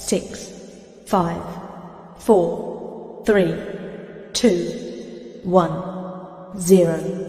6, 5, 4, 3, 2, 1, 0.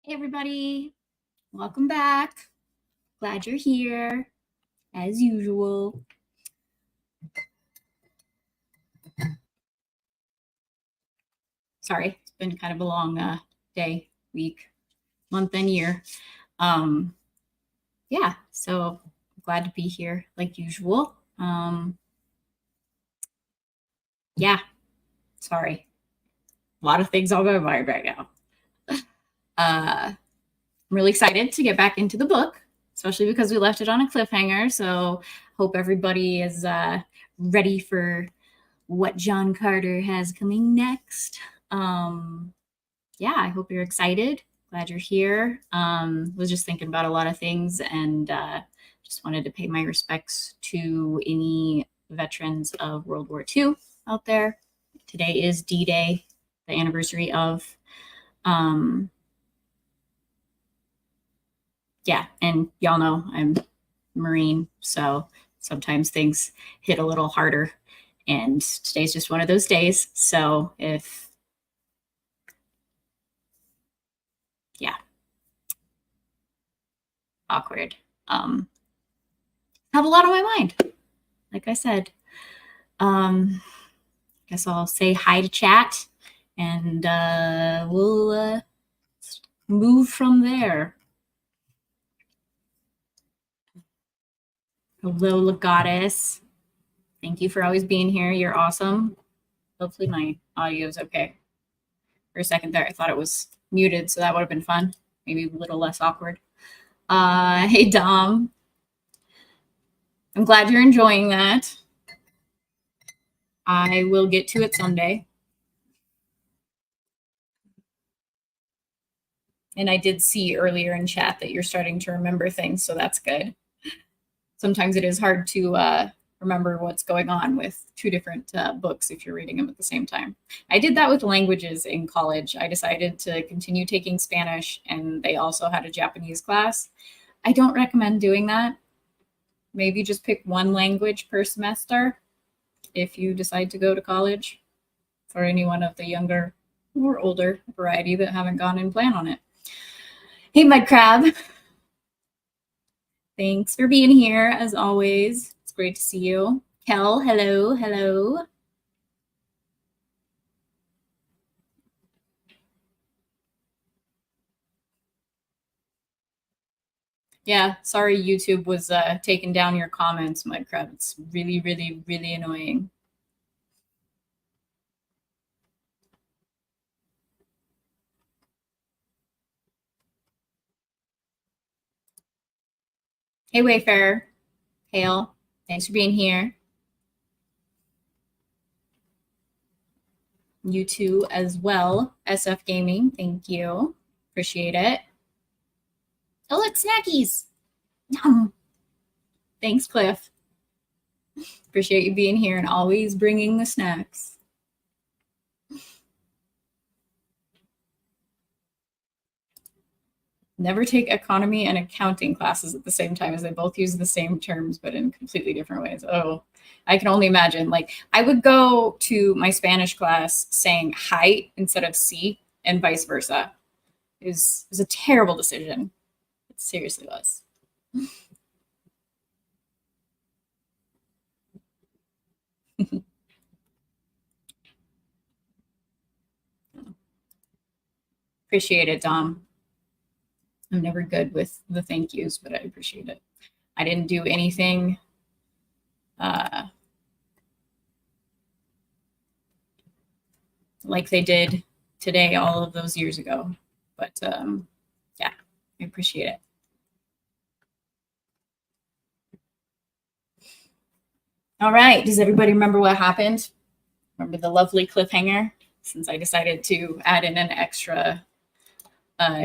Everybody, welcome back. Glad you're here, as usual. Sorry, it's been kind of a long day, week, month, and year. Yeah, so glad to be here, like usual. Yeah, sorry. A lot of things on my mind right now. I'm really excited to get back into the book, especially because we left it on a cliffhanger. So hope everybody is ready for what John Carter has coming next. Yeah, I hope you're excited. Glad you're here. Was just thinking about a lot of things and just wanted to pay my respects to any veterans of World War II out there. Today is D-Day, the anniversary of. Yeah, and y'all know I'm Marine, so sometimes things hit a little harder, and today's just one of those days. So yeah, awkward. Have a lot on my mind, like I said. Guess I'll say hi to chat, and we'll move from there. Hello, Goddess. Thank you for always being here. You're awesome. Hopefully my audio is okay. For a second there, I thought it was muted, so that would have been fun. Maybe a little less awkward. Hey, Dom. I'm glad you're enjoying that. I will get to it someday. And I did see earlier in chat that you're starting to remember things, so that's good. Sometimes it is hard to remember what's going on with two different books if you're reading them at the same time. I did that with languages in college. I decided to continue taking Spanish, and they also had a Japanese class. I don't recommend doing that. Maybe just pick one language per semester if you decide to go to college, for anyone of the younger or older variety that haven't gone and plan on it. Hey, Mud Crab. Thanks for being here, as always. It's great to see you. Kel, hello, hello. Yeah, sorry YouTube was taking down your comments, Mudcrab. It's really, really, really annoying. Hey, Wayfarer. Hail. Thanks for being here. You too as well. SF Gaming, thank you. Appreciate it. Oh, look, snackies. Yum. Thanks, Cliff. Appreciate you being here and always bringing the snacks. Never take economy and accounting classes at the same time, as they both use the same terms, but in completely different ways. Oh, I can only imagine. Like, I would go to my Spanish class saying hi instead of sí, and vice versa. It was a terrible decision. It seriously was. Appreciate it, Dom. I'm never good with the thank yous, but I appreciate it. I didn't do anything like they did today all of those years ago. But yeah, I appreciate it. All right. Does everybody remember what happened? Remember the lovely cliffhanger? Since I decided to add in an extra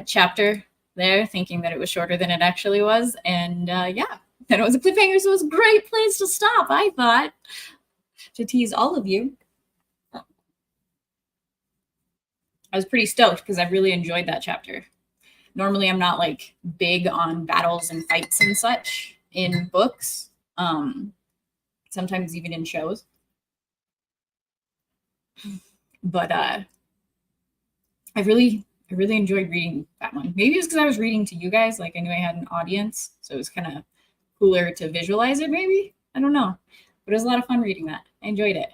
chapter there, thinking that it was shorter than it actually was. And yeah, then it was a cliffhanger, so it was a great place to stop, I thought, to tease all of you. I was pretty stoked because I really enjoyed that chapter. Normally, I'm not like big on battles and fights and such in books, sometimes even in shows. But I really enjoyed reading that one. Maybe it was because I was reading to you guys, like I knew I had an audience, so it was kind of cooler to visualize it, maybe. I don't know. But it was a lot of fun reading that. I enjoyed it.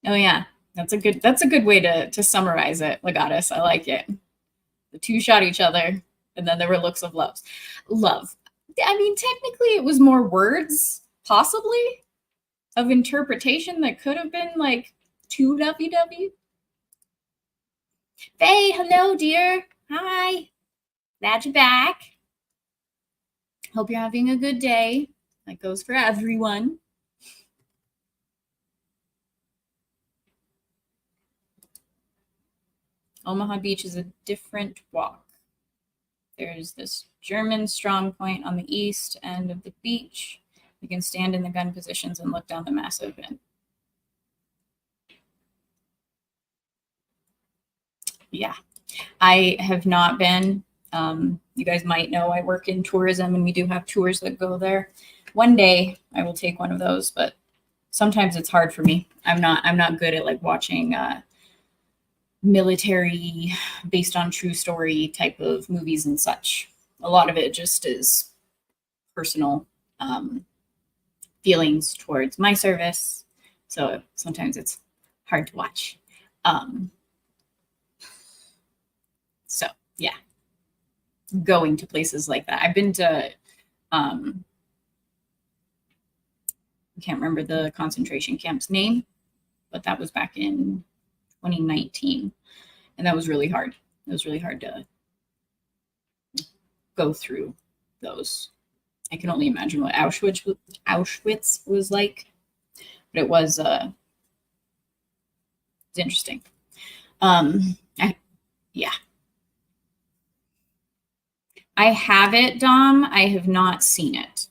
Oh yeah. That's a good way to summarize it, Legatus. I like it. The two shot each other, and then there were looks of love. I mean, technically it was more words, possibly, of interpretation that could have been like too lovey-dovey. Faye, hello, dear. Hi. Glad you're back. Hope you're having a good day. That goes for everyone. Omaha Beach is a different walk. There's this German strong point on the east end of the beach. You can stand in the gun positions and look down the massive end. Yeah, I have not been. You guys might know I work in tourism, and we do have tours that go there. One day I will take one of those, but sometimes it's hard for me. I'm not good at like watching military based on true story type of movies and such. A lot of it just is personal feelings towards my service, so sometimes it's hard to watch. So yeah, going to places like that. I've been to I can't remember the concentration camp's name, but that was back in 2019, and that was really hard. It was really hard to go through those. I can only imagine what Auschwitz was like, but it was it's interesting. Yeah, I have it, Dom. I have not seen it.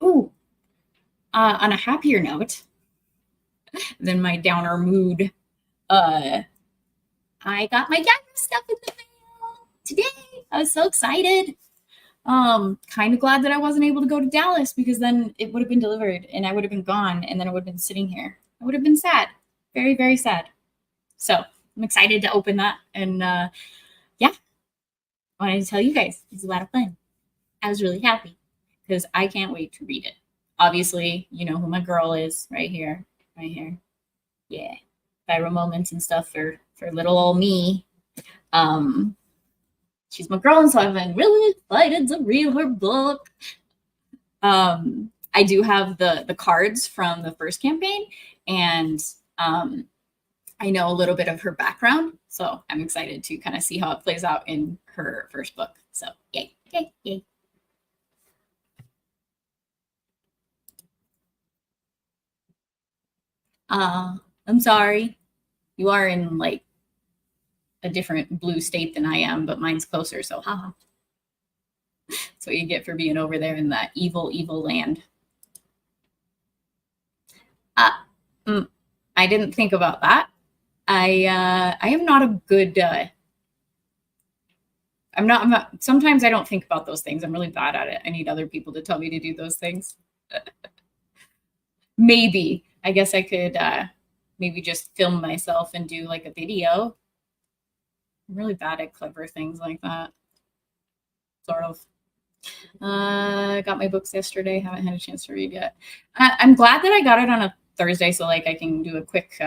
Ooh, on a happier note than my downer mood, I got my Gaia stuff in the mail. today. I was so excited. Kind of glad that I wasn't able to go to Dallas, because then it would have been delivered and I would have been gone, and then I would have been sitting here. I would have been sad. Very, very sad. So I'm excited to open that. And yeah, I wanted to tell you guys it's a lot of fun. I was really happy because I can't wait to read it. Obviously, you know who my girl is right here. Right here. Yeah. Viral moments and stuff for little old me. She's my girl, and so I've been really excited to read her book. I do have the cards from the first campaign, and I know a little bit of her background, so I'm excited to kind of see how it plays out in her first book. So yay, yay, yay. I'm sorry. You are in like a different blue state than I am, but mine's closer, so haha. That's what you get for being over there in that evil, evil land. I didn't think about that. I am not a good I'm not sometimes I don't think about those things. I'm really bad at it. I need other people to tell me to do those things. Maybe I guess I could maybe just film myself and do like a video. I'm really bad at clever things like that. Sort of. Got my books yesterday. Haven't had a chance to read yet. I'm glad that I got it on a Thursday, so like I can do a quick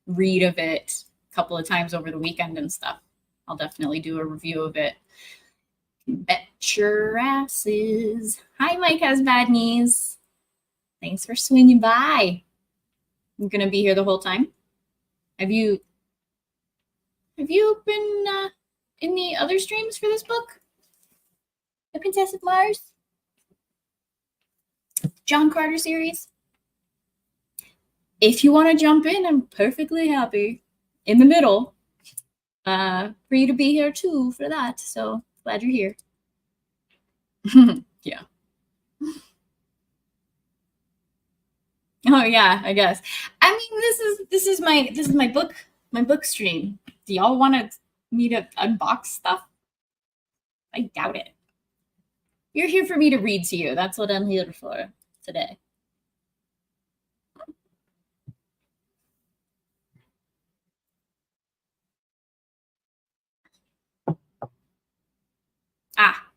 read of it a couple of times over the weekend and stuff. I'll definitely do a review of it. Bet your asses. Hi, Mike Has Bad Knees. Thanks for swinging by. I'm gonna be here the whole time. Have you been in the other streams for this book? The Princess of Mars? John Carter series? If you want to jump in, I'm perfectly happy in the middle for you to be here too for that. So glad you're here. Yeah. Oh yeah, I guess. I mean, this is my book stream. Do y'all want me to unbox stuff? I doubt it. You're here for me to read to you. That's what I'm here for today.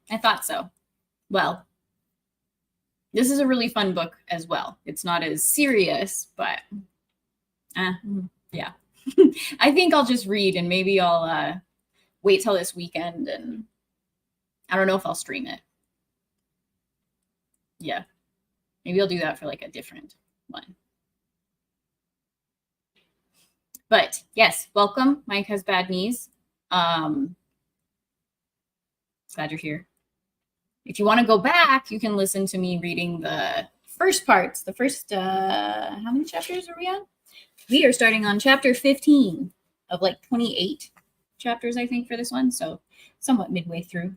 I thought so. Well, this is a really fun book as well. It's not as serious, but yeah. I think I'll just read, and maybe I'll wait till this weekend, and I don't know if I'll stream it. Yeah. Maybe I'll do that for like a different one. But yes, welcome. Mike Has Bad Knees. Glad you're here. If you want to go back, you can listen to me reading the first parts. The first, how many chapters are we on? We are starting on chapter 15 of like 28 chapters, I think, for this one. So somewhat midway through.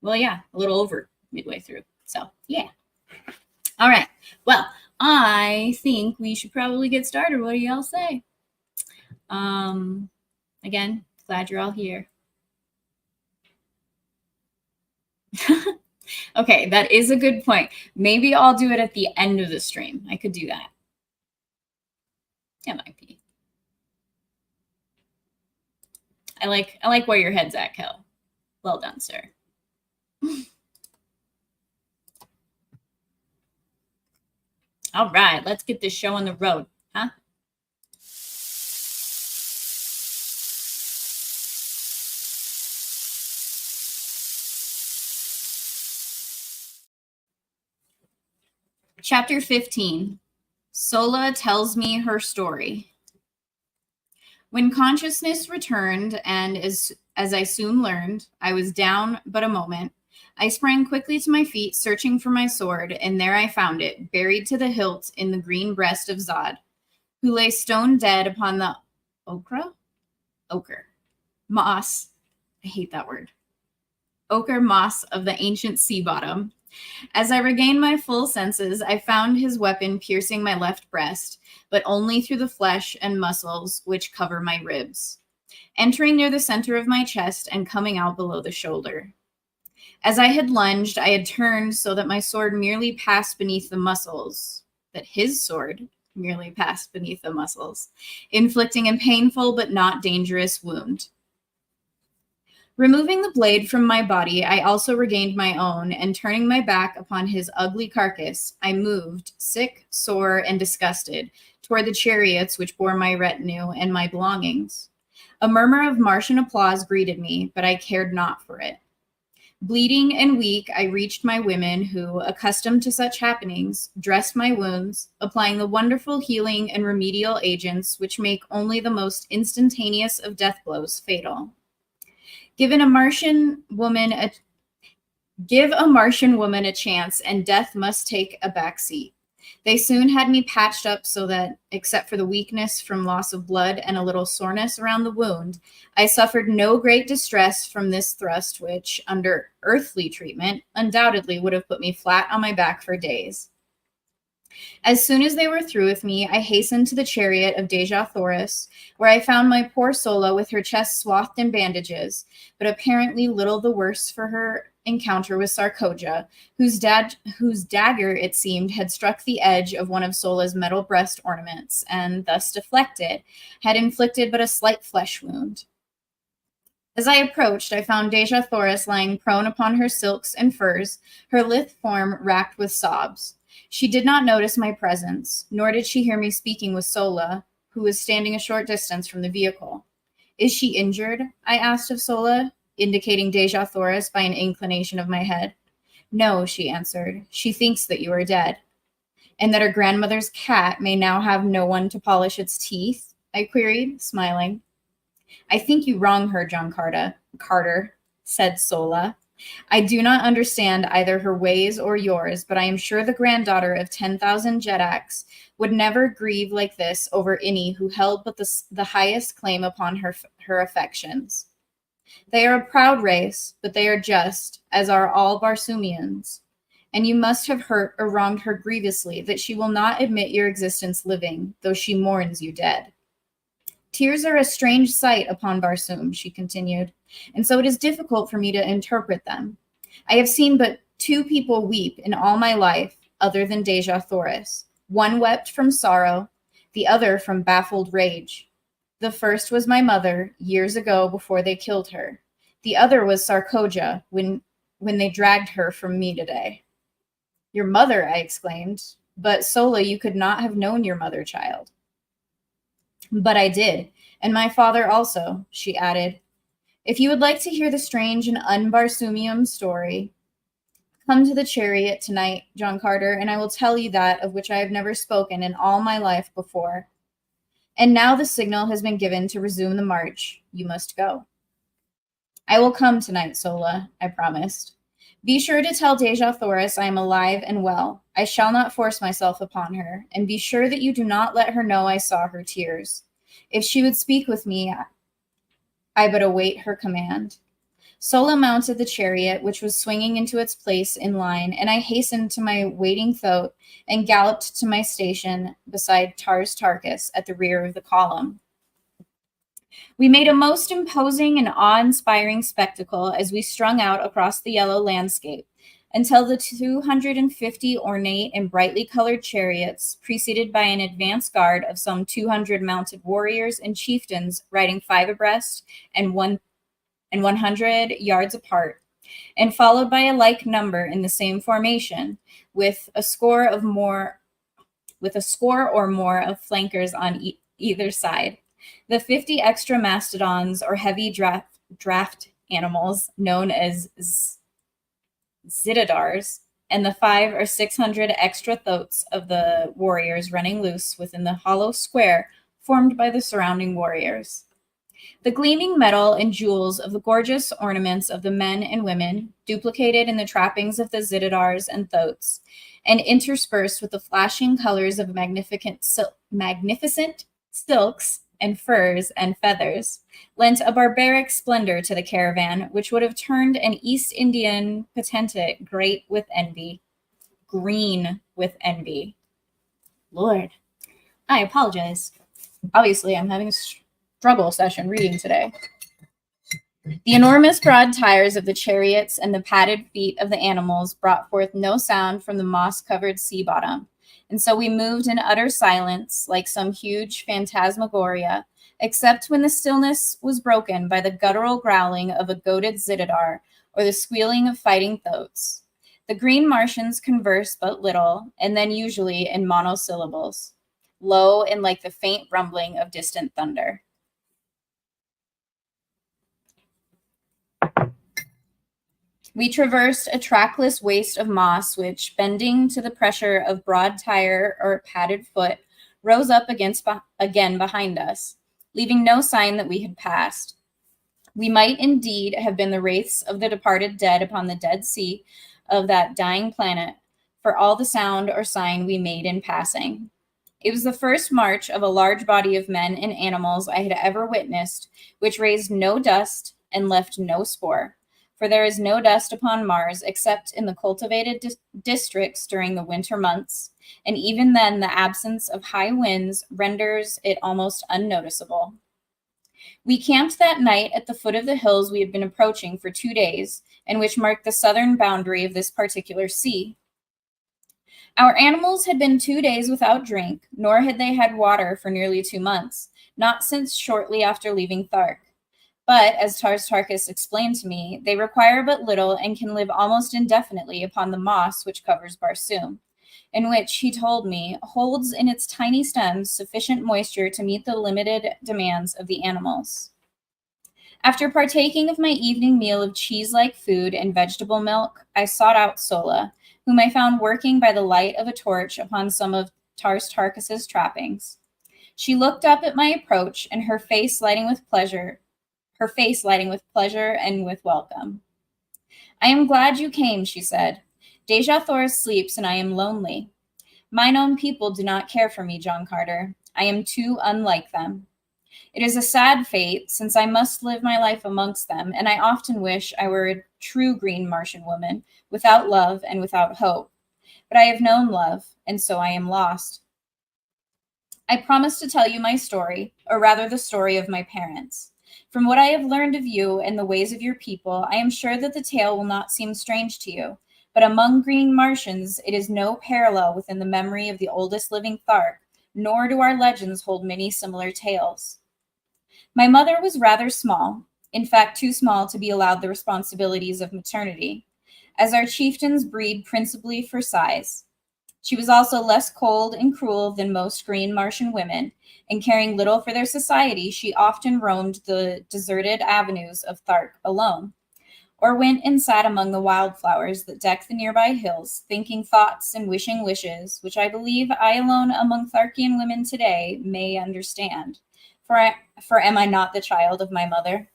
Well, yeah, a little over midway through. So yeah. All right. Well, I think we should probably get started. What do y'all say? Again, glad you're all here. Okay, that is a good point. Maybe I'll do it at the end of the stream. I could do that. It might be. I like where your head's at, Kel. Well done, sir. All right, let's get this show on the road, huh? Chapter 15. Sola tells me her story. When consciousness returned, and as I soon learned, I was down but a moment, I sprang quickly to my feet, searching for my sword, and there I found it, buried to the hilt in the green breast of Zod, who lay stone dead upon the ochre moss. I hate that word. Ochre moss of the ancient sea bottom. As I regained my full senses, I found his weapon piercing my left breast, but only through the flesh and muscles which cover my ribs. entering near the center of my chest and coming out below the shoulder. As I had lunged, I had turned so that my sword merely passed beneath the muscles, that his sword merely passed beneath the muscles, inflicting a painful but not dangerous wound. Removing the blade from my body, I also regained my own, and turning my back upon his ugly carcass, I moved, sick, sore, and disgusted, toward the chariots which bore my retinue and my belongings. A murmur of Martian applause greeted me, but I cared not for it. Bleeding and weak, I reached my women who, accustomed to such happenings, dressed my wounds, applying the wonderful healing and remedial agents which make only the most instantaneous of death blows fatal. Give a Martian woman a chance, and death must take a back seat. They soon had me patched up so that, except for the weakness from loss of blood and a little soreness around the wound, I suffered no great distress from this thrust which, under earthly treatment, undoubtedly would have put me flat on my back for days. As soon as they were through with me, I hastened to the chariot of Deja Thoris, where I found my poor Sola with her chest swathed in bandages, but apparently little the worse for her encounter with Sarkoja, whose dagger, it seemed, had struck the edge of one of Sola's metal breast ornaments, and, thus deflected, had inflicted but a slight flesh wound. As I approached, I found Deja Thoris lying prone upon her silks and furs, her lithe form racked with sobs. She did not notice my presence, nor did she hear me speaking with Sola, who was standing a short distance from the vehicle. "Is she injured?" I asked of Sola, indicating Deja Thoris by an inclination of my head. "No," she answered. "She thinks that you are dead." "And that her grandmother's cat may now have no one to polish its teeth?" I queried, smiling. "I think you wrong her, John Carter," said Sola. "I do not understand either her ways or yours, but I am sure the granddaughter of 10,000 Jedaks would never grieve like this over any who held but the highest claim upon her affections. They are a proud race, but they are just, as are all Barsoomians. And you must have hurt or wronged her grievously that she will not admit your existence living, though she mourns you dead. Tears are a strange sight upon Barsoom," she continued, "and so it is difficult for me to interpret them. I have seen but 2 people weep in all my life other than Deja Thoris. One wept from sorrow, the other from baffled rage. The first was my mother, years ago before they killed her. The other was Sarkoja, when they dragged her from me today." "Your mother," I exclaimed. "But, Sola, you could not have known your mother, child." "But I did, and my father also," she added. "If you would like to hear the strange and un-Barsoomian story, come to the chariot tonight, John Carter, and I will tell you that of which I have never spoken in all my life before. And now the signal has been given to resume the march. You must go." "I will come tonight, Sola," I promised. "Be sure to tell Deja Thoris I am alive and well. I shall not force myself upon her, and be sure that you do not let her know I saw her tears. If she would speak with me, I but await her command." Sola mounted the chariot, which was swinging into its place in line, and I hastened to my waiting thoat and galloped to my station beside Tars Tarkas at the rear of the column. We made a most imposing and awe-inspiring spectacle as we strung out across the yellow landscape, until the 250 ornate and brightly colored chariots, preceded by an advance guard of some 200 mounted warriors and chieftains riding 5 abreast and 100 yards apart, and followed by a like number in the same formation, with a score or more of flankers on either side. The 50 extra mastodons or heavy draft animals known as Zitadars, and the 500 or 600 extra thoats of the warriors running loose within the hollow square formed by the surrounding warriors. The gleaming metal and jewels of the gorgeous ornaments of the men and women, duplicated in the trappings of the Zitadars and thoats, and interspersed with the flashing colors of magnificent silks and furs and feathers, lent a barbaric splendor to the caravan, which would have turned an East Indian potentate green with envy. Lord, I apologize. Obviously, I'm having struggle session reading today. The enormous broad tires of the chariots and the padded feet of the animals brought forth no sound from the moss-covered sea bottom, and so we moved in utter silence like some huge phantasmagoria, except when the stillness was broken by the guttural growling of a goaded zitidar or the squealing of fighting thoats. The green Martians conversed but little, and then usually in monosyllables, low and like the faint rumbling of distant thunder. We traversed a trackless waste of moss which, bending to the pressure of broad tire or padded foot, rose up again behind us, leaving no sign that we had passed. We might indeed have been the wraiths of the departed dead upon the dead sea of that dying planet, for all the sound or sign we made in passing. It was the first march of a large body of men and animals I had ever witnessed, which raised no dust and left no spoor. For there is no dust upon Mars except in the cultivated districts during the winter months, and even then the absence of high winds renders it almost unnoticeable. We camped that night at the foot of the hills we had been approaching for 2 days, and which marked the southern boundary of this particular sea. Our animals had been 2 days without drink, nor had they had water for nearly 2 months, not since shortly after leaving Thark. But, as Tars Tarkas explained to me, they require but little and can live almost indefinitely upon the moss which covers Barsoom, in which, he told me, holds in its tiny stems sufficient moisture to meet the limited demands of the animals. After partaking of my evening meal of cheese-like food and vegetable milk, I sought out Sola, whom I found working by the light of a torch upon some of Tars Tarkas's trappings. She looked up at my approach, and her face lighting with pleasure and with welcome. "I am glad you came," she said. "Deja Thor sleeps, and I am lonely. Mine own people do not care for me, John Carter. I am too unlike them. It is a sad fate, since I must live my life amongst them, and I often wish I were a true green Martian woman, without love and without hope. But I have known love, and so I am lost. I promise to tell you my story, or rather the story of my parents. From what I have learned of you and the ways of your people, I am sure that the tale will not seem strange to you, but among green Martians, it is no parallel within the memory of the oldest living Thark, nor do our legends hold many similar tales. My mother was rather small, in fact too small to be allowed the responsibilities of maternity, as our chieftains breed principally for size. She was also less cold and cruel than most green Martian women, and caring little for their society, she often roamed the deserted avenues of Thark alone, or went and sat among the wildflowers that deck the nearby hills, thinking thoughts and wishing wishes, which I believe I alone among Tharkian women today may understand. For am I not the child of my mother?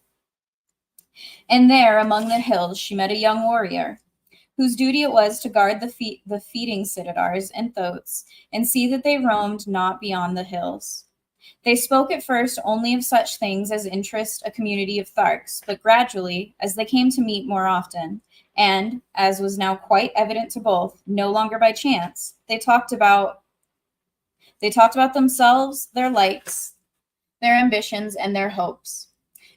And there, among the hills, she met a young warrior, whose duty it was to guard the feeding citidars and thoats, and see that they roamed not beyond the hills. They spoke at first only of such things as interest a community of Tharks, but gradually, as they came to meet more often, and, as was now quite evident to both, no longer by chance, they talked about themselves, their likes, their ambitions, and their hopes.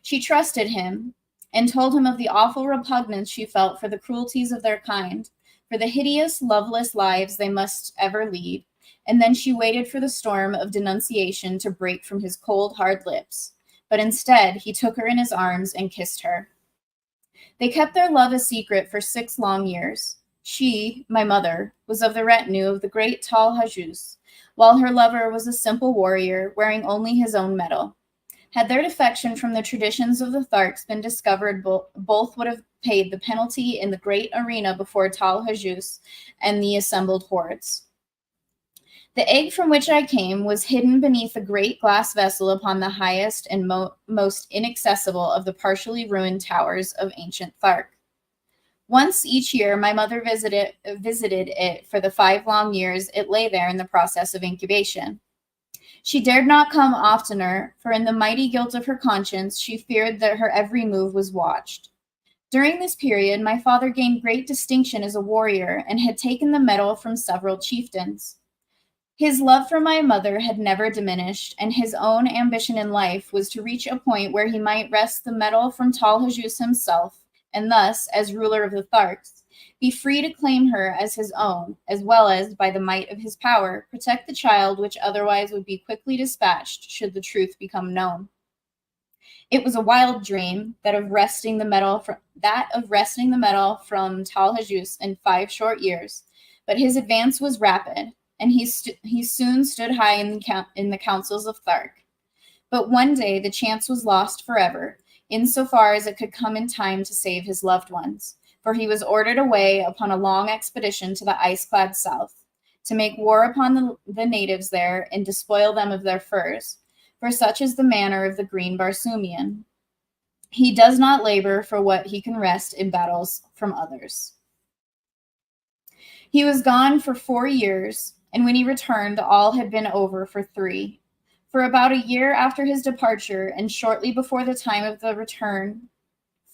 She trusted him, and told him of the awful repugnance she felt for the cruelties of their kind, for the hideous, loveless lives they must ever lead, and then she waited for the storm of denunciation to break from his cold, hard lips. But instead, he took her in his arms and kissed her. They kept their love a secret for 6 long years. She, my mother, was of the retinue of the great Tal Hajus, while her lover was a simple warrior wearing only his own metal. Had their defection from the traditions of the Tharks been discovered, both would have paid the penalty in the great arena before Tal Hajus and the assembled hordes. The egg from which I came was hidden beneath a great glass vessel upon the highest and most inaccessible of the partially ruined towers of ancient Thark. Once each year, my mother visited it for the 5 long years it lay there in the process of incubation. She dared not come oftener, for in the mighty guilt of her conscience, she feared that her every move was watched. During this period, my father gained great distinction as a warrior and had taken the medal from several chieftains. His love for my mother had never diminished, and his own ambition in life was to reach a point where he might wrest the medal from Tal Hajus himself, and thus, as ruler of the Tharks, be free to claim her as his own, as well as, by the might of his power, protect the child which otherwise would be quickly dispatched should the truth become known. It was a wild dream, that of wresting the medal from Tal Hajus in 5 short years, but his advance was rapid, and he soon stood high in the councils of Thark. But one day the chance was lost forever, insofar as it could come in time to save his loved ones, for he was ordered away upon a long expedition to the ice-clad south, to make war upon the natives there and despoil them of their furs, for such is the manner of the green Barsoomian. He does not labor for what he can wrest in battles from others. He was gone for 4 years, and when he returned, all had been over for 3. For about a year after his departure, and shortly before the time of the return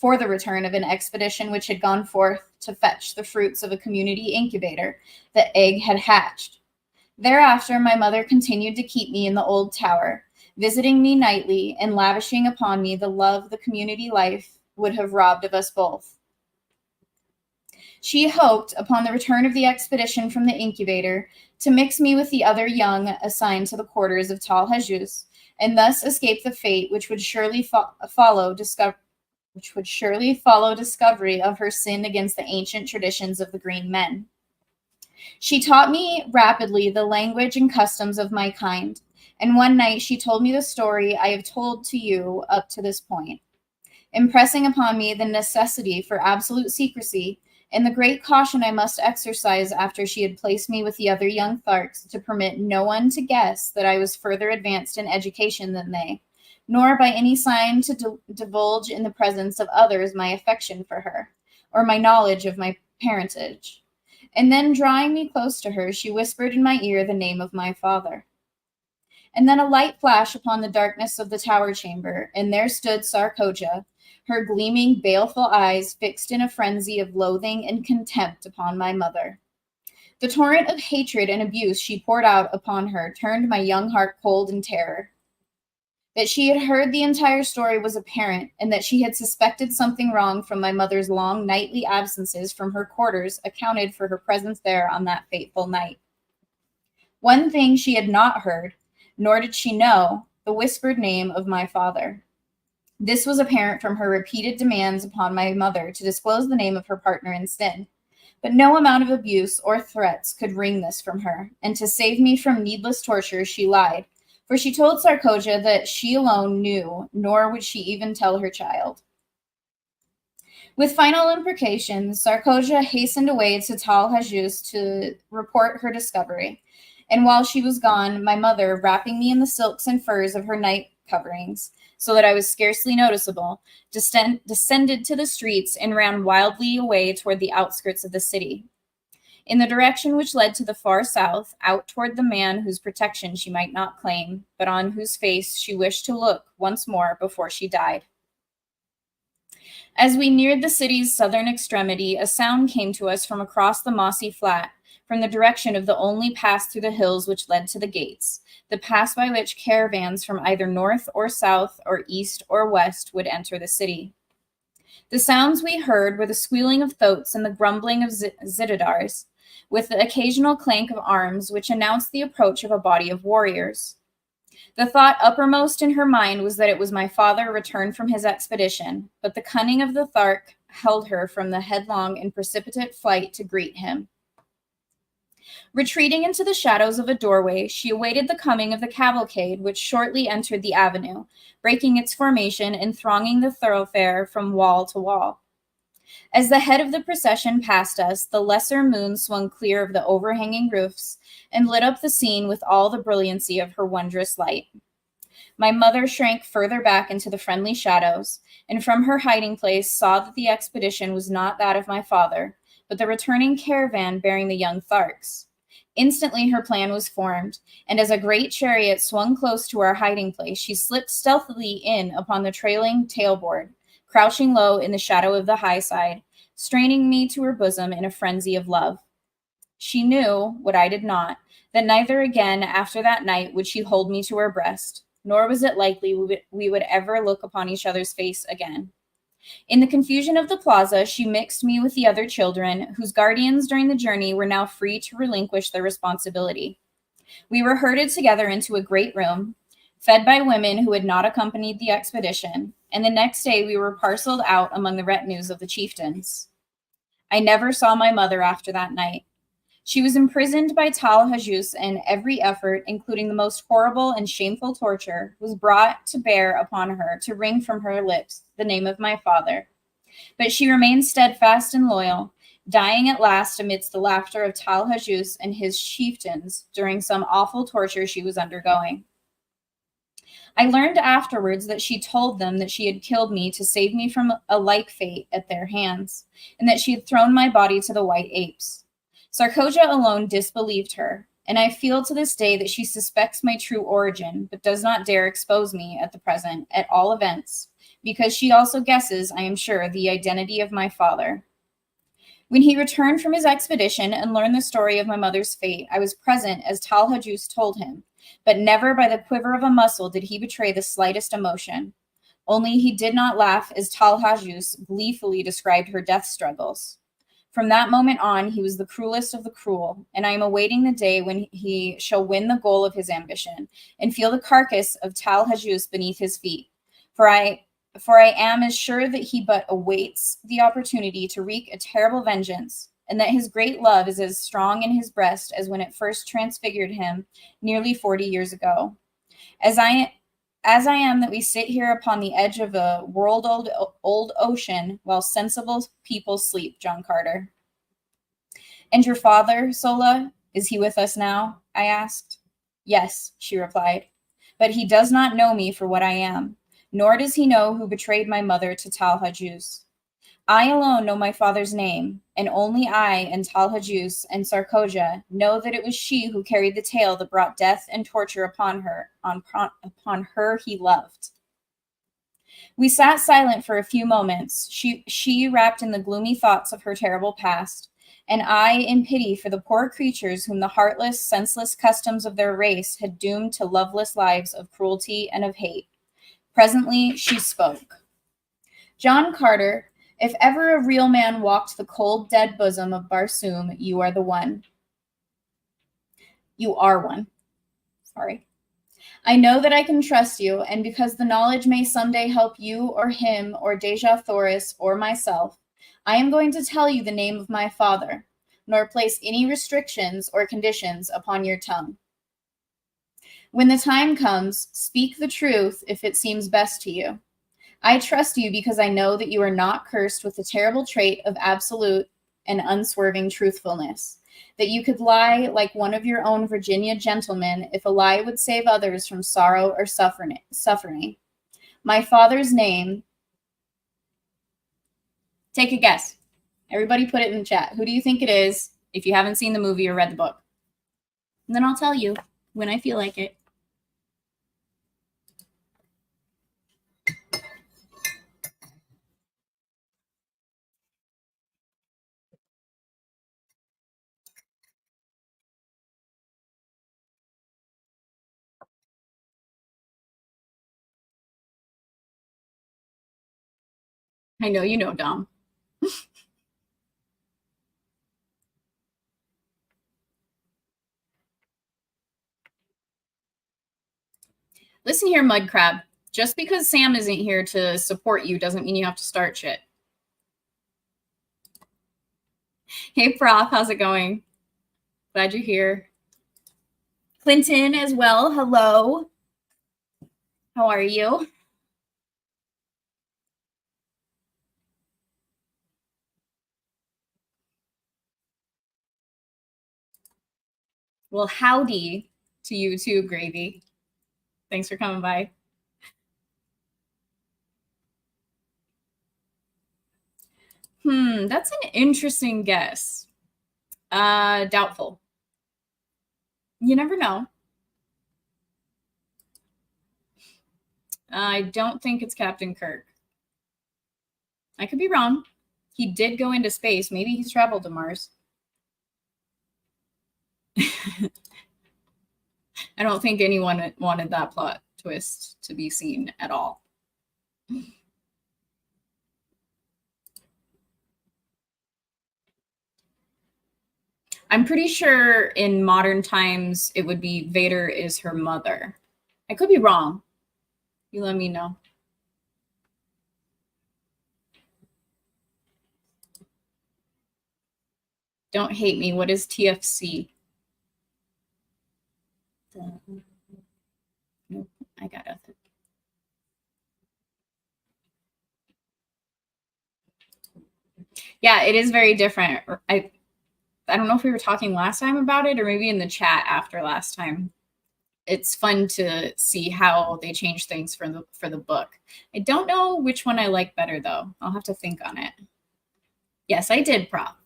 of an expedition which had gone forth to fetch the fruits of a community incubator, the egg had hatched. Thereafter, my mother continued to keep me in the old tower, visiting me nightly and lavishing upon me the love the community life would have robbed of us both. She hoped, upon the return of the expedition from the incubator, to mix me with the other young assigned to the quarters of Tal Hajus, and thus escape the fate which would surely follow discovery of her sin against the ancient traditions of the Green Men. She taught me rapidly the language and customs of my kind, and one night she told me the story I have told to you up to this point, impressing upon me the necessity for absolute secrecy and the great caution I must exercise after she had placed me with the other young Tharks to permit no one to guess that I was further advanced in education than they, nor by any sign to divulge in the presence of others my affection for her, or my knowledge of my parentage. And then, drawing me close to her, she whispered in my ear the name of my father. And then a light flashed upon the darkness of the tower chamber, and there stood Sarkoja, her gleaming, baleful eyes fixed in a frenzy of loathing and contempt upon my mother. The torrent of hatred and abuse she poured out upon her turned my young heart cold in terror. That she had heard the entire story was apparent, and that she had suspected something wrong from my mother's long nightly absences from her quarters accounted for her presence there on that fateful night. One thing she had not heard, nor did she know, the whispered name of my father. This was apparent from her repeated demands upon my mother to disclose the name of her partner in sin. But no amount of abuse or threats could wring this from her, and to save me from needless torture, she lied, for she told Sarkoja that she alone knew, nor would she even tell her child. With final imprecations, Sarkoja hastened away to Tal Hajus to report her discovery, and while she was gone, my mother, wrapping me in the silks and furs of her night coverings, so that I was scarcely noticeable, descended to the streets and ran wildly away toward the outskirts of the city, in the direction which led to the far south, out toward the man whose protection she might not claim, but on whose face she wished to look once more before she died. As we neared the city's southern extremity, a sound came to us from across the mossy flat, from the direction of the only pass through the hills which led to the gates, the pass by which caravans from either north or south or east or west would enter the city. The sounds we heard were the squealing of thoats and the grumbling of zitadars, with the occasional clank of arms which announced the approach of a body of warriors. The thought uppermost in her mind was that it was my father returned from his expedition, but the cunning of the Thark held her from the headlong and precipitate flight to greet him. Retreating into the shadows of a doorway, she awaited the coming of the cavalcade, which shortly entered the avenue, breaking its formation and thronging the thoroughfare from wall to wall. As the head of the procession passed us, the lesser moon swung clear of the overhanging roofs and lit up the scene with all the brilliancy of her wondrous light. My mother shrank further back into the friendly shadows, and from her hiding place saw that the expedition was not that of my father, but the returning caravan bearing the young Tharks. Instantly her plan was formed, and as a great chariot swung close to our hiding place, she slipped stealthily in upon the trailing tailboard, crouching low in the shadow of the high side, straining me to her bosom in a frenzy of love. She knew, what I did not, that neither again after that night would she hold me to her breast, nor was it likely we would ever look upon each other's face again. In the confusion of the plaza, she mixed me with the other children, whose guardians during the journey were now free to relinquish their responsibility. We were herded together into a great room, fed by women who had not accompanied the expedition, and the next day we were parceled out among the retinues of the chieftains. I never saw my mother after that night. She was imprisoned by Tal Hajus, and every effort, including the most horrible and shameful torture, was brought to bear upon her to wring from her lips the name of my father. But she remained steadfast and loyal, dying at last amidst the laughter of Tal Hajus and his chieftains during some awful torture she was undergoing. I learned afterwards that she told them that she had killed me to save me from a like fate at their hands, and that she had thrown my body to the white apes. Sarkoja alone disbelieved her, and I feel to this day that she suspects my true origin, but does not dare expose me at the present, at all events, because she also guesses, I am sure, the identity of my father. When he returned from his expedition and learned the story of my mother's fate, I was present as Tal Hajus told him, but never by the quiver of a muscle did he betray the slightest emotion. Only he did not laugh as Tal Hajus gleefully described her death struggles. From that moment on, he was the cruelest of the cruel, and I am awaiting the day when he shall win the goal of his ambition and feel the carcass of Tal Hajus beneath his feet. For I am as sure that he but awaits the opportunity to wreak a terrible vengeance, and that his great love is as strong in his breast as when it first transfigured him nearly 40 years ago. As I am that we sit here upon the edge of a world-old ocean while sensible people sleep, John Carter. And your father, Sola, is he with us now? I asked. Yes, she replied, but he does not know me for what I am, nor does he know who betrayed my mother to Tal Hajus. I alone know my father's name, and only I and Tal Hajus and Sarkoja know that it was she who carried the tale that brought death and torture upon her he loved. We sat silent for a few moments, she wrapped in the gloomy thoughts of her terrible past, and I in pity for the poor creatures whom the heartless, senseless customs of their race had doomed to loveless lives of cruelty and of hate. Presently she spoke. John Carter, if ever a real man walked the cold, dead bosom of Barsoom, you are the one. You are one. Sorry. I know that I can trust you, and because the knowledge may someday help you or him or Deja Thoris or myself, I am going to tell you the name of my father, nor place any restrictions or conditions upon your tongue. When the time comes, speak the truth if it seems best to you. I trust you because I know that you are not cursed with the terrible trait of absolute and unswerving truthfulness, that you could lie like one of your own Virginia gentlemen if a lie would save others from sorrow or suffering. My father's name, take a guess. Everybody put it in the chat. Who do you think it is if you haven't seen the movie or read the book? And then I'll tell you when I feel like it. I know you know, Dom. Listen here, Mud Crab. Just because Sam isn't here to support you doesn't mean you have to start shit. Hey, Prof, how's it going? Glad you're here. Clinton as well, hello. How are you? Well, howdy to you too, Gravy. Thanks for coming by. That's an interesting guess. Doubtful. You never know. I don't think it's Captain Kirk. I could be wrong. He did go into space. Maybe he's traveled to Mars. I don't think anyone wanted that plot twist to be seen at all. I'm pretty sure in modern times it would be Vader is her mother. I could be wrong. You let me know. Don't hate me. What is TFC? Nope, I got nothing. Yeah, it is very different. I don't know if we were talking last time about it or maybe in the chat after last time. It's fun to see how they change things for the book. I don't know which one I like better though. I'll have to think on it. Yes, I did, Prop.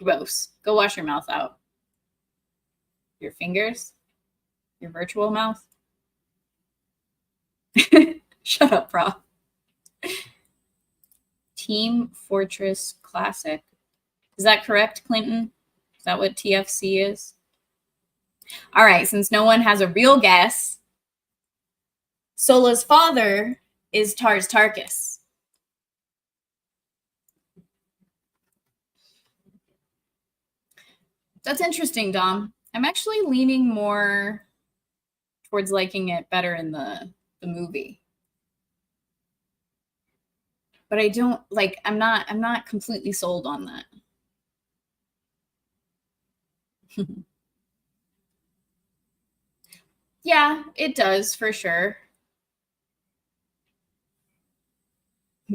Gross. Go wash your mouth out. Your fingers? Your virtual mouth? Shut up, Prop. Team Fortress Classic. Is that correct, Clinton? Is that what TFC is? All right, since no one has a real guess, Sola's father is Tars Tarkas. That's interesting, Dom. I'm actually leaning more towards liking it better in the movie. But I don't like I'm not completely sold on that. Yeah, it does for sure.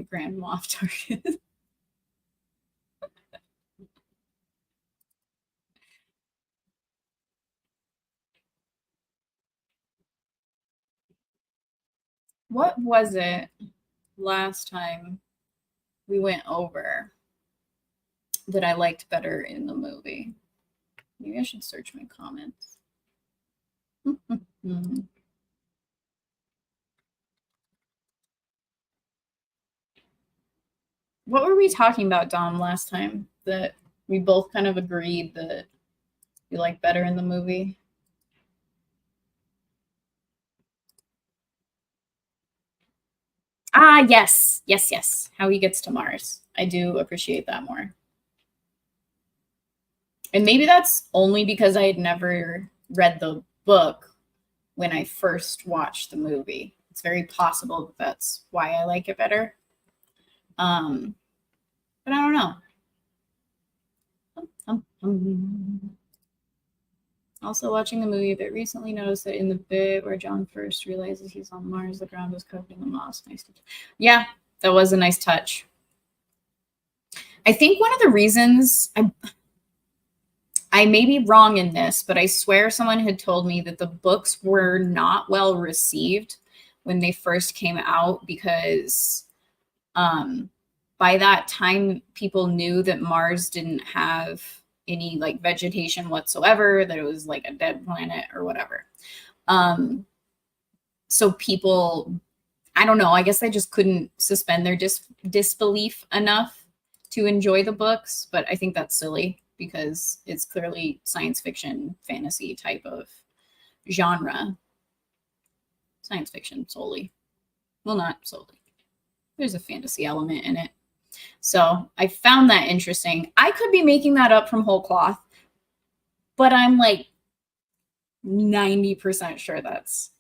Grand Moff Tarkin. What was it last time we went over that I liked better in the movie? Maybe I should search my comments. What were we talking about, Dom, last time that we both kind of agreed that we like better in the movie? Ah, yes. Yes, yes. How he gets to Mars. I do appreciate that more. And maybe that's only because I had never read the book when I first watched the movie. It's very possible that that's why I like it better. But I don't know. Also watching the movie, but recently noticed that in the bit where John first realizes he's on Mars, the ground is covered in the moss. Nice touch. Yeah, that was a nice touch. I think one of the reasons I may be wrong in this, but I swear someone had told me that the books were not well received when they first came out because by that time people knew that Mars didn't have any like vegetation whatsoever, that it was like a dead planet or whatever. So people, I don't know, I guess they just couldn't suspend their disbelief enough to enjoy the books, but I think that's silly because it's clearly science fiction, fantasy type of genre. Science fiction solely. Well, not solely. There's a fantasy element in it. So I found that interesting. I could be making that up from whole cloth, but I'm like 90% sure that's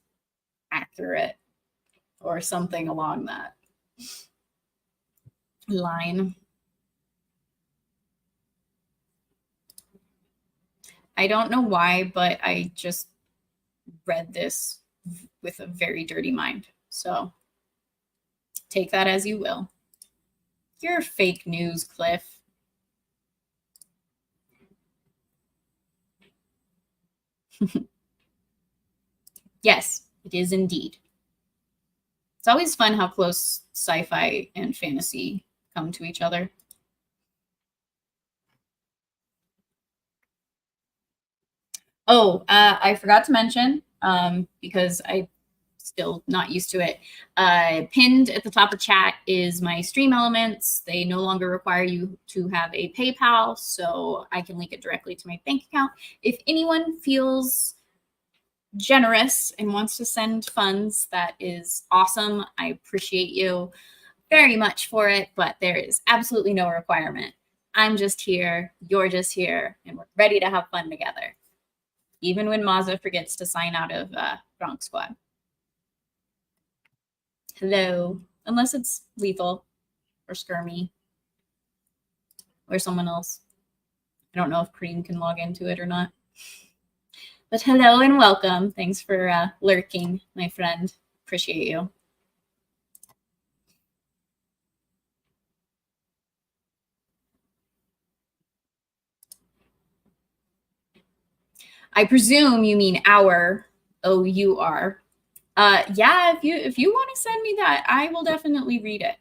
accurate or something along that line. I don't know why, but I just read this with a very dirty mind. So take that as you will. You're fake news, Cliff. Yes, it is indeed. It's always fun how close sci-fi and fantasy come to each other. Oh, I forgot to mention, because I still not used to it. Pinned at the top of chat is my stream elements. They no longer require you to have a PayPal, so I can link it directly to my bank account. If anyone feels generous and wants to send funds, that is awesome. I appreciate you very much for it, but there is absolutely no requirement. I'm just here, you're just here, and we're ready to have fun together. Even when Mazza forgets to sign out of Gronk Squad. Hello. Unless it's Lethal or Skirmy or someone else. I don't know if Cream can log into it or not. But hello and welcome. Thanks for lurking, my friend. Appreciate you. I presume you mean our, O-U-R. Yeah, if you want to send me that, I will definitely read it.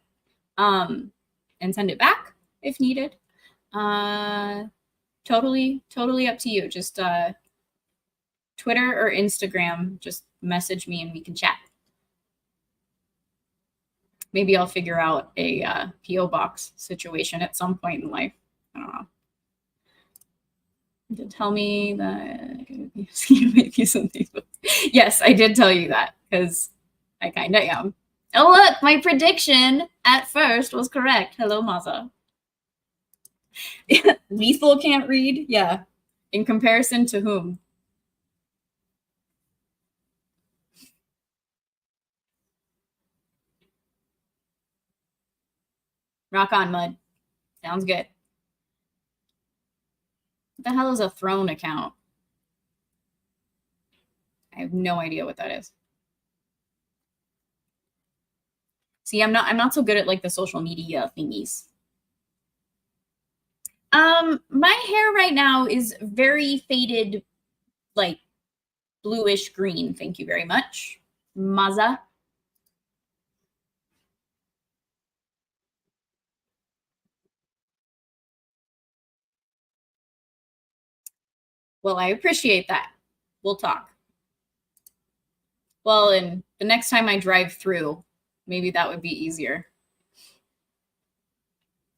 And send it back if needed. Totally up to you. Just Twitter or Instagram, just message me and we can chat. Maybe I'll figure out a P.O. box situation at some point in life. I don't know. To tell me that you might be something. Yes, I did tell you that because I kind of am. Oh, look, my prediction at first was correct. Hello, Mazza. Lethal can't read? Yeah. In comparison to whom? Rock on, Mud. Sounds good. What the hell is a throne account? I have no idea what that is. See, I'm not so good at like the social media thingies. My hair right now is very faded, like bluish green. Thank you very much, Mazza. Well, I appreciate that. We'll talk. Well, and the next time I drive through, maybe that would be easier.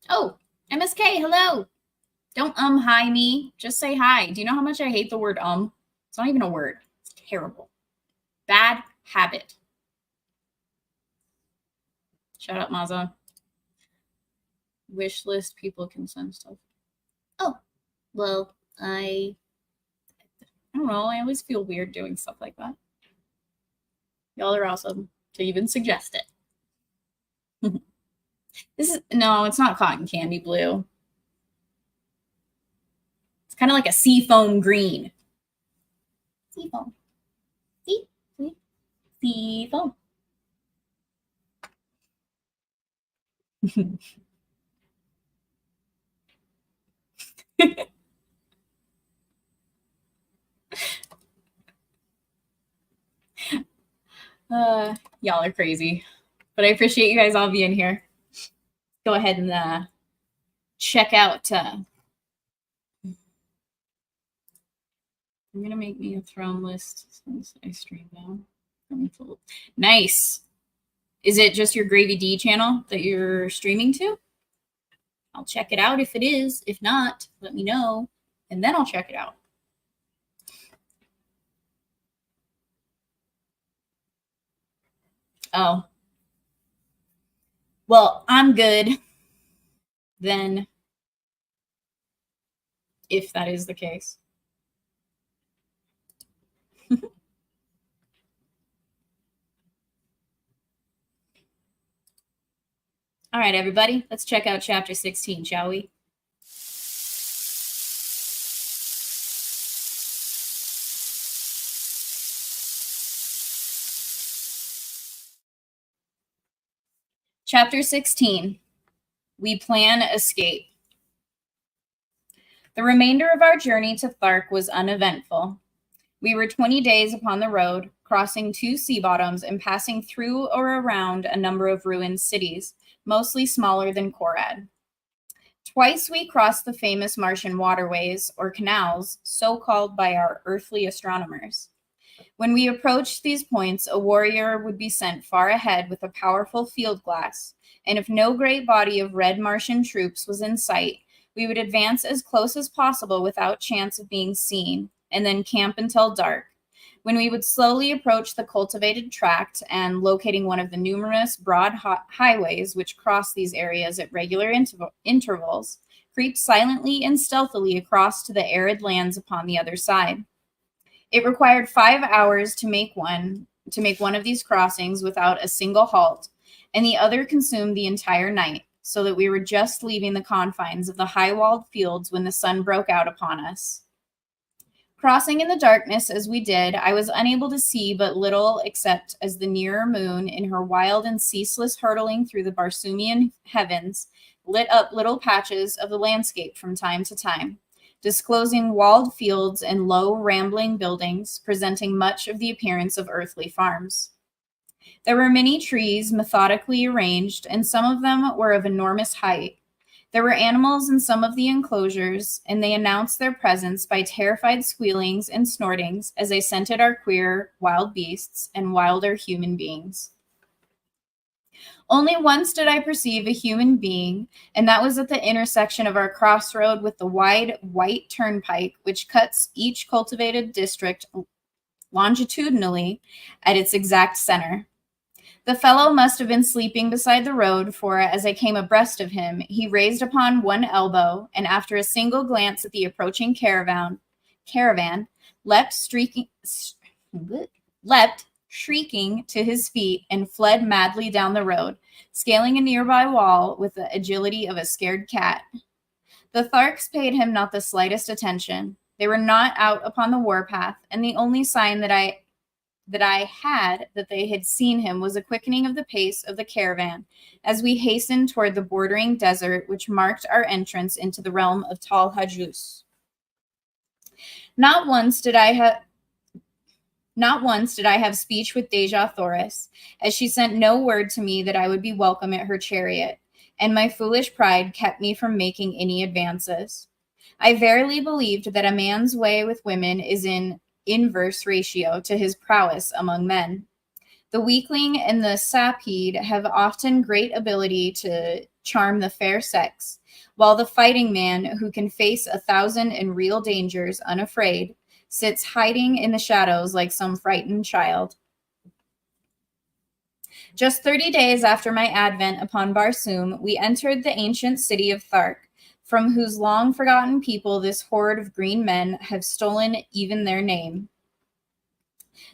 Oh, MSK, hello. Don't hi me. Just say hi. Do you know how much I hate the word It's not even a word. It's terrible. Bad habit. Shut up, Mazza. Wish list, people can send stuff. Oh, well, I don't know. I always feel weird doing stuff like that. Y'all are awesome to even suggest it. No, it's not cotton candy blue. It's kind of like a seafoam green. Seafoam. See? Seafoam. Y'all are crazy, but I appreciate you guys all being here. Go ahead and check out. I'm gonna make me a throne list since I stream now. Nice. Is it just your Gravy D channel that you're streaming to? I'll check it out if it is. If not, let me know, and then I'll check it out. Oh. Well, I'm good then, if that is the case. All right, everybody, let's check out chapter 16, shall we? Chapter 16, we plan escape. The remainder of our journey to Thark was uneventful. We were 20 days upon the road, crossing 2 sea bottoms and passing through or around a number of ruined cities, mostly smaller than Korad. Twice we crossed the famous Martian waterways, or canals, so called by our earthly astronomers. When we approached these points, a warrior would be sent far ahead with a powerful field glass, and if no great body of red Martian troops was in sight, we would advance as close as possible without chance of being seen, and then camp until dark, when we would slowly approach the cultivated tract and, locating one of the numerous broad highways which cross these areas at regular intervals, creep silently and stealthily across to the arid lands upon the other side. It required 5 hours to make one of these crossings without a single halt, and the other consumed the entire night, so that we were just leaving the confines of the high-walled fields when the sun broke out upon us. Crossing in the darkness as we did, I was unable to see but little except as the nearer moon, in her wild and ceaseless hurtling through the Barsoomian heavens, lit up little patches of the landscape from time to time, disclosing walled fields and low, rambling buildings, presenting much of the appearance of earthly farms. There were many trees methodically arranged, and some of them were of enormous height. There were animals in some of the enclosures, and they announced their presence by terrified squealings and snortings as they scented our queer, wild beasts and wilder human beings. Only once did I perceive a human being, and that was at the intersection of our crossroad with the wide white turnpike which cuts each cultivated district longitudinally at its exact center. The fellow must have been sleeping beside the road, for as I came abreast of him, he raised upon one elbow, and after a single glance at the approaching caravan, leapt shrieking to his feet and fled madly down the road, scaling a nearby wall with the agility of a scared cat. The Tharks paid him not the slightest attention. They were not out upon the warpath, and the only sign that I had that they had seen him was a quickening of the pace of the caravan as we hastened toward the bordering desert which marked our entrance into the realm of Tal Hajus. Not once did I have speech with Deja Thoris, as she sent no word to me that I would be welcome at her chariot, and my foolish pride kept me from making any advances. I verily believed that a man's way with women is in inverse ratio to his prowess among men. The weakling and the saphead have often great ability to charm the fair sex, while the fighting man, who can face 1,000 and real dangers unafraid, sits hiding in the shadows like some frightened child. Just 30 days after my advent upon Barsoom, we entered the ancient city of Thark, from whose long-forgotten people this horde of green men have stolen even their name.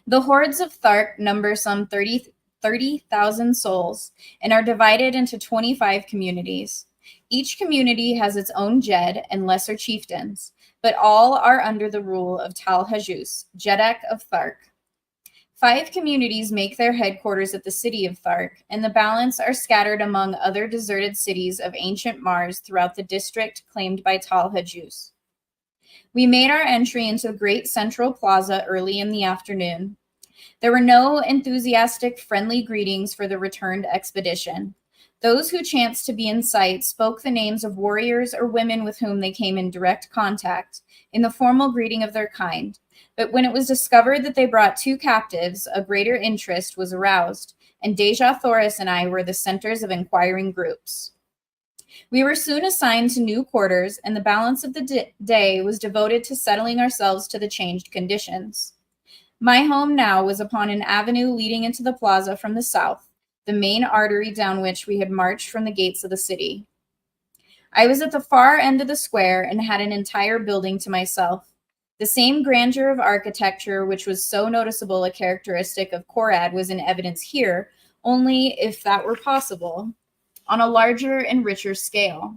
The hordes of Thark number some 30,000 souls and are divided into 25 communities. Each community has its own Jed and lesser chieftains, but all are under the rule of Tal Hajus, Jeddak of Thark. 5 communities make their headquarters at the city of Thark, and the balance are scattered among other deserted cities of ancient Mars throughout the district claimed by Tal Hajus. We made our entry into the great central plaza early in the afternoon. There were no enthusiastic, friendly greetings for the returned expedition. Those who chanced to be in sight spoke the names of warriors or women with whom they came in direct contact, in the formal greeting of their kind. But when it was discovered that they brought 2 captives, a greater interest was aroused, and Deja Thoris and I were the centers of inquiring groups. We were soon assigned to new quarters, and the balance of the day was devoted to settling ourselves to the changed conditions. My home now was upon an avenue leading into the plaza from the south, the main artery down which we had marched from the gates of the city. I was at the far end of the square and had an entire building to myself. The same grandeur of architecture which was so noticeable a characteristic of Korad was in evidence here, only, if that were possible, on a larger and richer scale.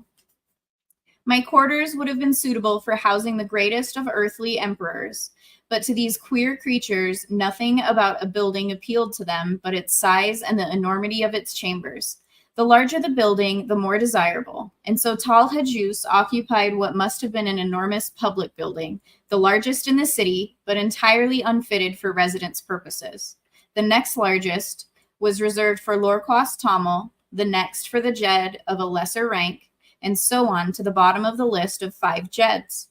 My quarters would have been suitable for housing the greatest of earthly emperors, but to these queer creatures, nothing about a building appealed to them but its size and the enormity of its chambers. The larger the building, the more desirable, and so Tal Hajus occupied what must have been an enormous public building, the largest in the city, but entirely unfitted for residence purposes. The next largest was reserved for Lorquas Tamil, the next for the Jed of a lesser rank, and so on to the bottom of the list of 5 Jeds.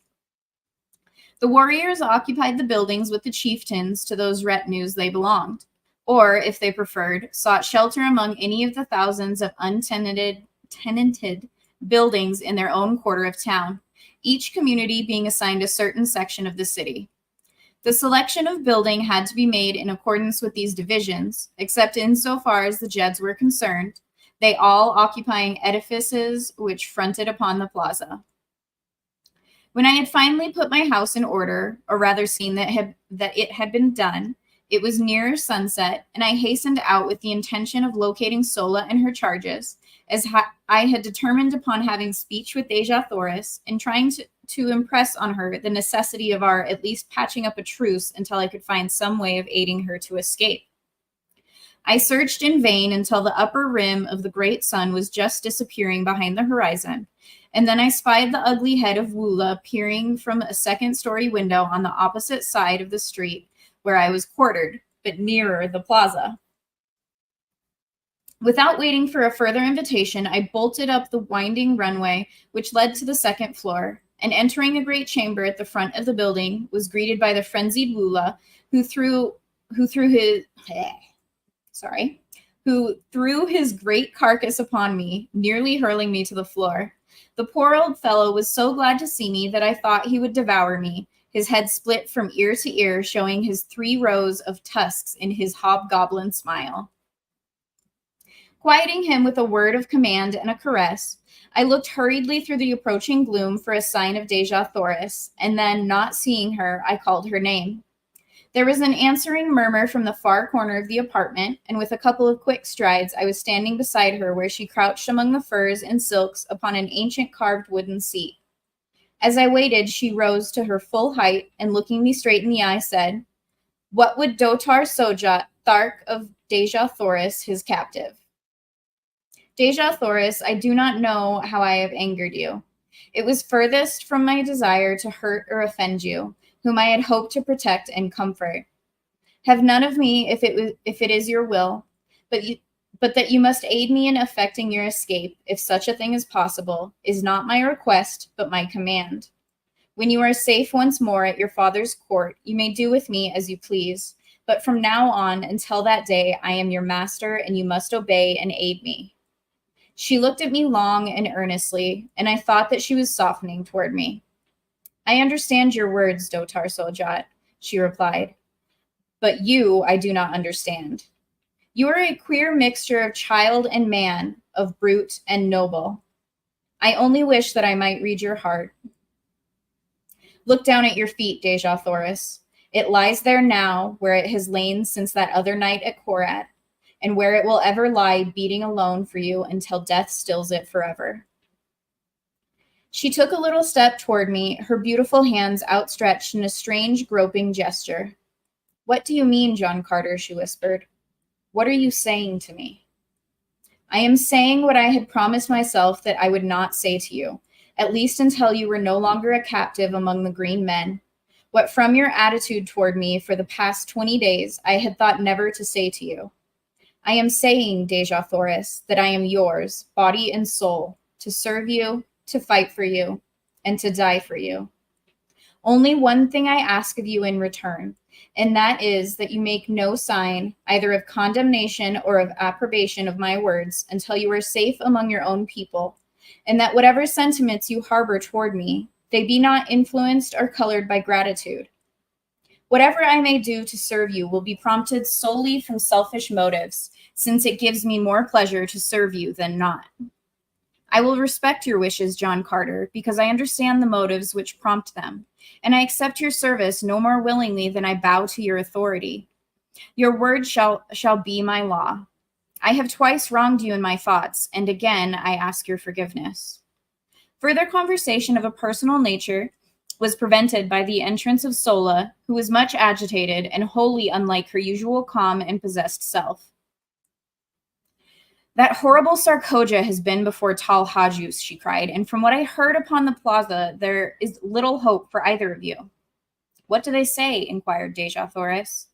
The warriors occupied the buildings with the chieftains to those retinues they belonged, or, if they preferred, sought shelter among any of the thousands of tenanted buildings in their own quarter of town, each community being assigned a certain section of the city. The selection of building had to be made in accordance with these divisions, except insofar as the Jeds were concerned, they all occupying edifices which fronted upon the plaza. When I had finally put my house in order, or rather seen that it had been done, it was near sunset, and I hastened out with the intention of locating Sola and her charges, as I had determined upon having speech with Deja Thoris and trying to impress on her the necessity of our at least patching up a truce until I could find some way of aiding her to escape. I searched in vain until the upper rim of the great sun was just disappearing behind the horizon, and then I spied the ugly head of Woola peering from a second-story window on the opposite side of the street where I was quartered, but nearer the plaza. Without waiting for a further invitation, I bolted up the winding runway which led to the second floor, and entering a great chamber at the front of the building, was greeted by the frenzied Woola, who threw his great carcass upon me, nearly hurling me to the floor. The poor old fellow was so glad to see me that I thought he would devour me, his head split from ear to ear, showing his 3 rows of tusks in his hobgoblin smile. Quieting him with a word of command and a caress, I looked hurriedly through the approaching gloom for a sign of Deja Thoris, and then, not seeing her, I called her name. There was an answering murmur from the far corner of the apartment, and with a couple of quick strides, I was standing beside her where she crouched among the furs and silks upon an ancient carved wooden seat. As I waited, she rose to her full height, and looking me straight in the eye, said, "What would Dotar Sojat, Thark of Deja Thoris, his captive?" Deja Thoris, I do not know how I have angered you. It was furthest from my desire to hurt or offend you, whom I had hoped to protect and comfort. Have none of me if it is your will, but that you must aid me in effecting your escape, if such a thing is possible, is not my request, but my command. When you are safe once more at your father's court, you may do with me as you please, but from now on until that day, I am your master, and you must obey and aid me. She looked at me long and earnestly, and I thought that she was softening toward me. I understand your words, Dotar Sojat, she replied, but you I do not understand. You are a queer mixture of child and man, of brute and noble. I only wish that I might read your heart. Look down at your feet, Deja Thoris. It lies there now, where it has lain since that other night at Korat, and where it will ever lie beating alone for you until death stills it forever. She took a little step toward me, her beautiful hands outstretched in a strange, groping gesture. What do you mean, John Carter? She whispered. What are you saying to me? I am saying what I had promised myself that I would not say to you, at least until you were no longer a captive among the green men. What from your attitude toward me for the past 20 days I had thought never to say to you. I am saying, Deja Thoris, that I am yours, body and soul, to serve you, to fight for you, and to die for you. Only one thing I ask of you in return, and that is that you make no sign, either of condemnation or of approbation of my words, until you are safe among your own people, and that whatever sentiments you harbor toward me, they be not influenced or colored by gratitude. Whatever I may do to serve you will be prompted solely from selfish motives, since it gives me more pleasure to serve you than not. I will respect your wishes, John Carter, because I understand the motives which prompt them, and I accept your service no more willingly than I bow to your authority. Your word shall be my law. I have twice wronged you in my thoughts, and again I ask your forgiveness. Further conversation of a personal nature was prevented by the entrance of Sola, who was much agitated and wholly unlike her usual calm and possessed self. That horrible Sarkoja has been before Tal Hajus, she cried, and from what I heard upon the plaza, there is little hope for either of you. What do they say? Inquired Deja Thoris.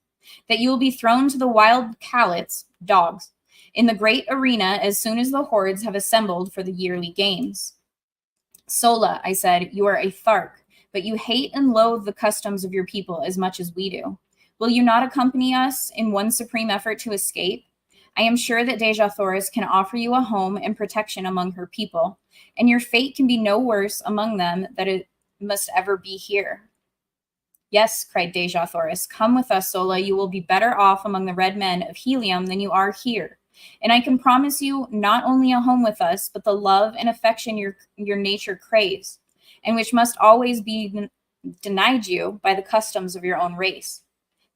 That you will be thrown to the wild callets, dogs, in the great arena as soon as the hordes have assembled for the yearly games. Sola, I said, you are a Thark, but you hate and loathe the customs of your people as much as we do. Will you not accompany us in one supreme effort to escape? I am sure that Deja Thoris can offer you a home and protection among her people, and your fate can be no worse among them than it must ever be here. Yes, cried Deja Thoris, come with us, Sola. You will be better off among the red men of Helium than you are here. And I can promise you not only a home with us, but the love and affection your nature craves, and which must always be denied you by the customs of your own race.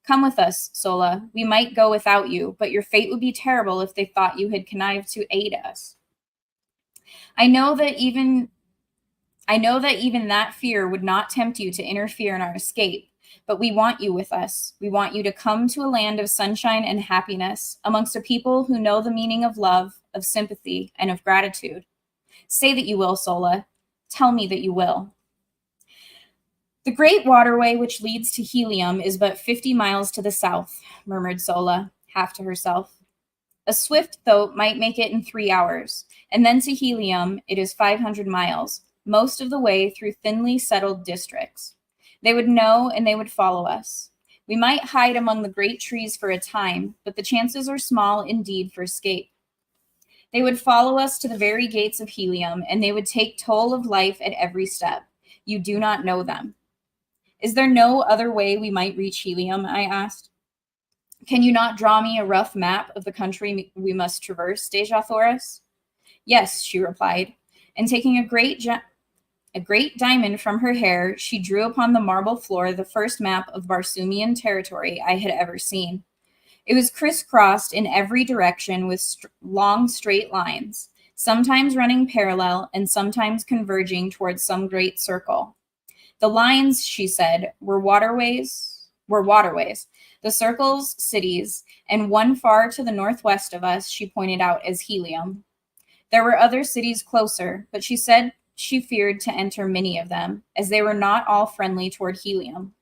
Come with us, Sola. We might go without you, but your fate would be terrible if they thought you had connived to aid us. I know that even that fear would not tempt you to interfere in our escape, but we want you with us. We want you to come to a land of sunshine and happiness, amongst a people who know the meaning of love, of sympathy, and of gratitude. Say that you will, Sola. Tell me that you will. The great waterway which leads to Helium is but 50 miles to the south, murmured Sola, half to herself. A swift thoat might make it in 3 hours, and then to Helium it is 500 miles, most of the way through thinly settled districts. They would know and they would follow us. We might hide among the great trees for a time, but the chances are small indeed for escape. They would follow us to the very gates of Helium, and they would take toll of life at every step. You do not know them. Is there no other way we might reach Helium? I asked. Can you not draw me a rough map of the country we must traverse, Deja Thoris? Yes, she replied, and taking a great diamond from her hair, she drew upon the marble floor the first map of Barsoomian territory I had ever seen. It was crisscrossed in every direction with long straight lines, sometimes running parallel and sometimes converging towards some great circle. The lines, she said, were waterways, the circles, cities, and one far to the northwest of us she pointed out as Helium. There were other cities closer, but she said she feared to enter many of them, as they were not all friendly toward Helium.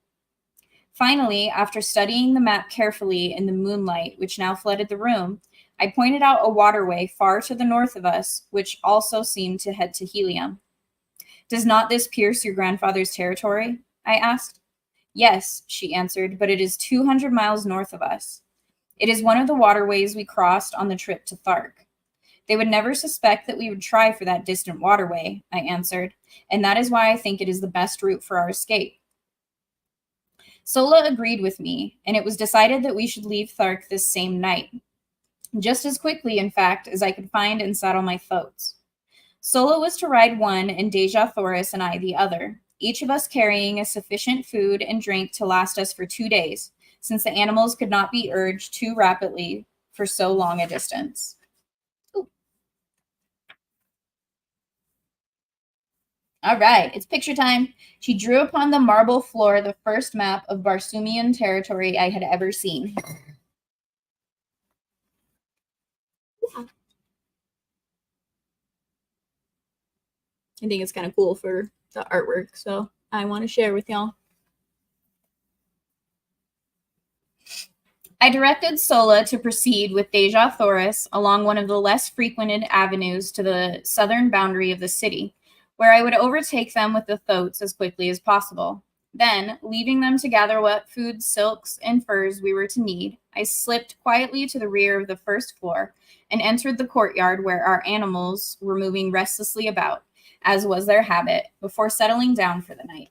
Finally, after studying the map carefully in the moonlight which now flooded the room, I pointed out a waterway far to the north of us, which also seemed to head to Helium. Does not this pierce your grandfather's territory? I asked. Yes, she answered, but it is 200 miles north of us. It is one of the waterways we crossed on the trip to Thark. They would never suspect that we would try for that distant waterway, I answered, and that is why I think it is the best route for our escape. Sola agreed with me, and it was decided that we should leave Thark this same night, just as quickly, in fact, as I could find and saddle my thoats. Sola was to ride one, and Deja Thoris and I the other, each of us carrying a sufficient food and drink to last us for 2 days, since the animals could not be urged too rapidly for so long a distance. Ooh. All right, it's picture time. She drew upon the marble floor the first map of Barsoomian territory I had ever seen. I think it's kind of cool for the artwork, so I want to share with y'all. I directed Sola to proceed with Deja Thoris along one of the less frequented avenues to the southern boundary of the city, where I would overtake them with the thoats as quickly as possible. Then, leaving them to gather what food, silks, and furs we were to need, I slipped quietly to the rear of the first floor and entered the courtyard where our animals were moving restlessly about, as was their habit, before settling down for the night.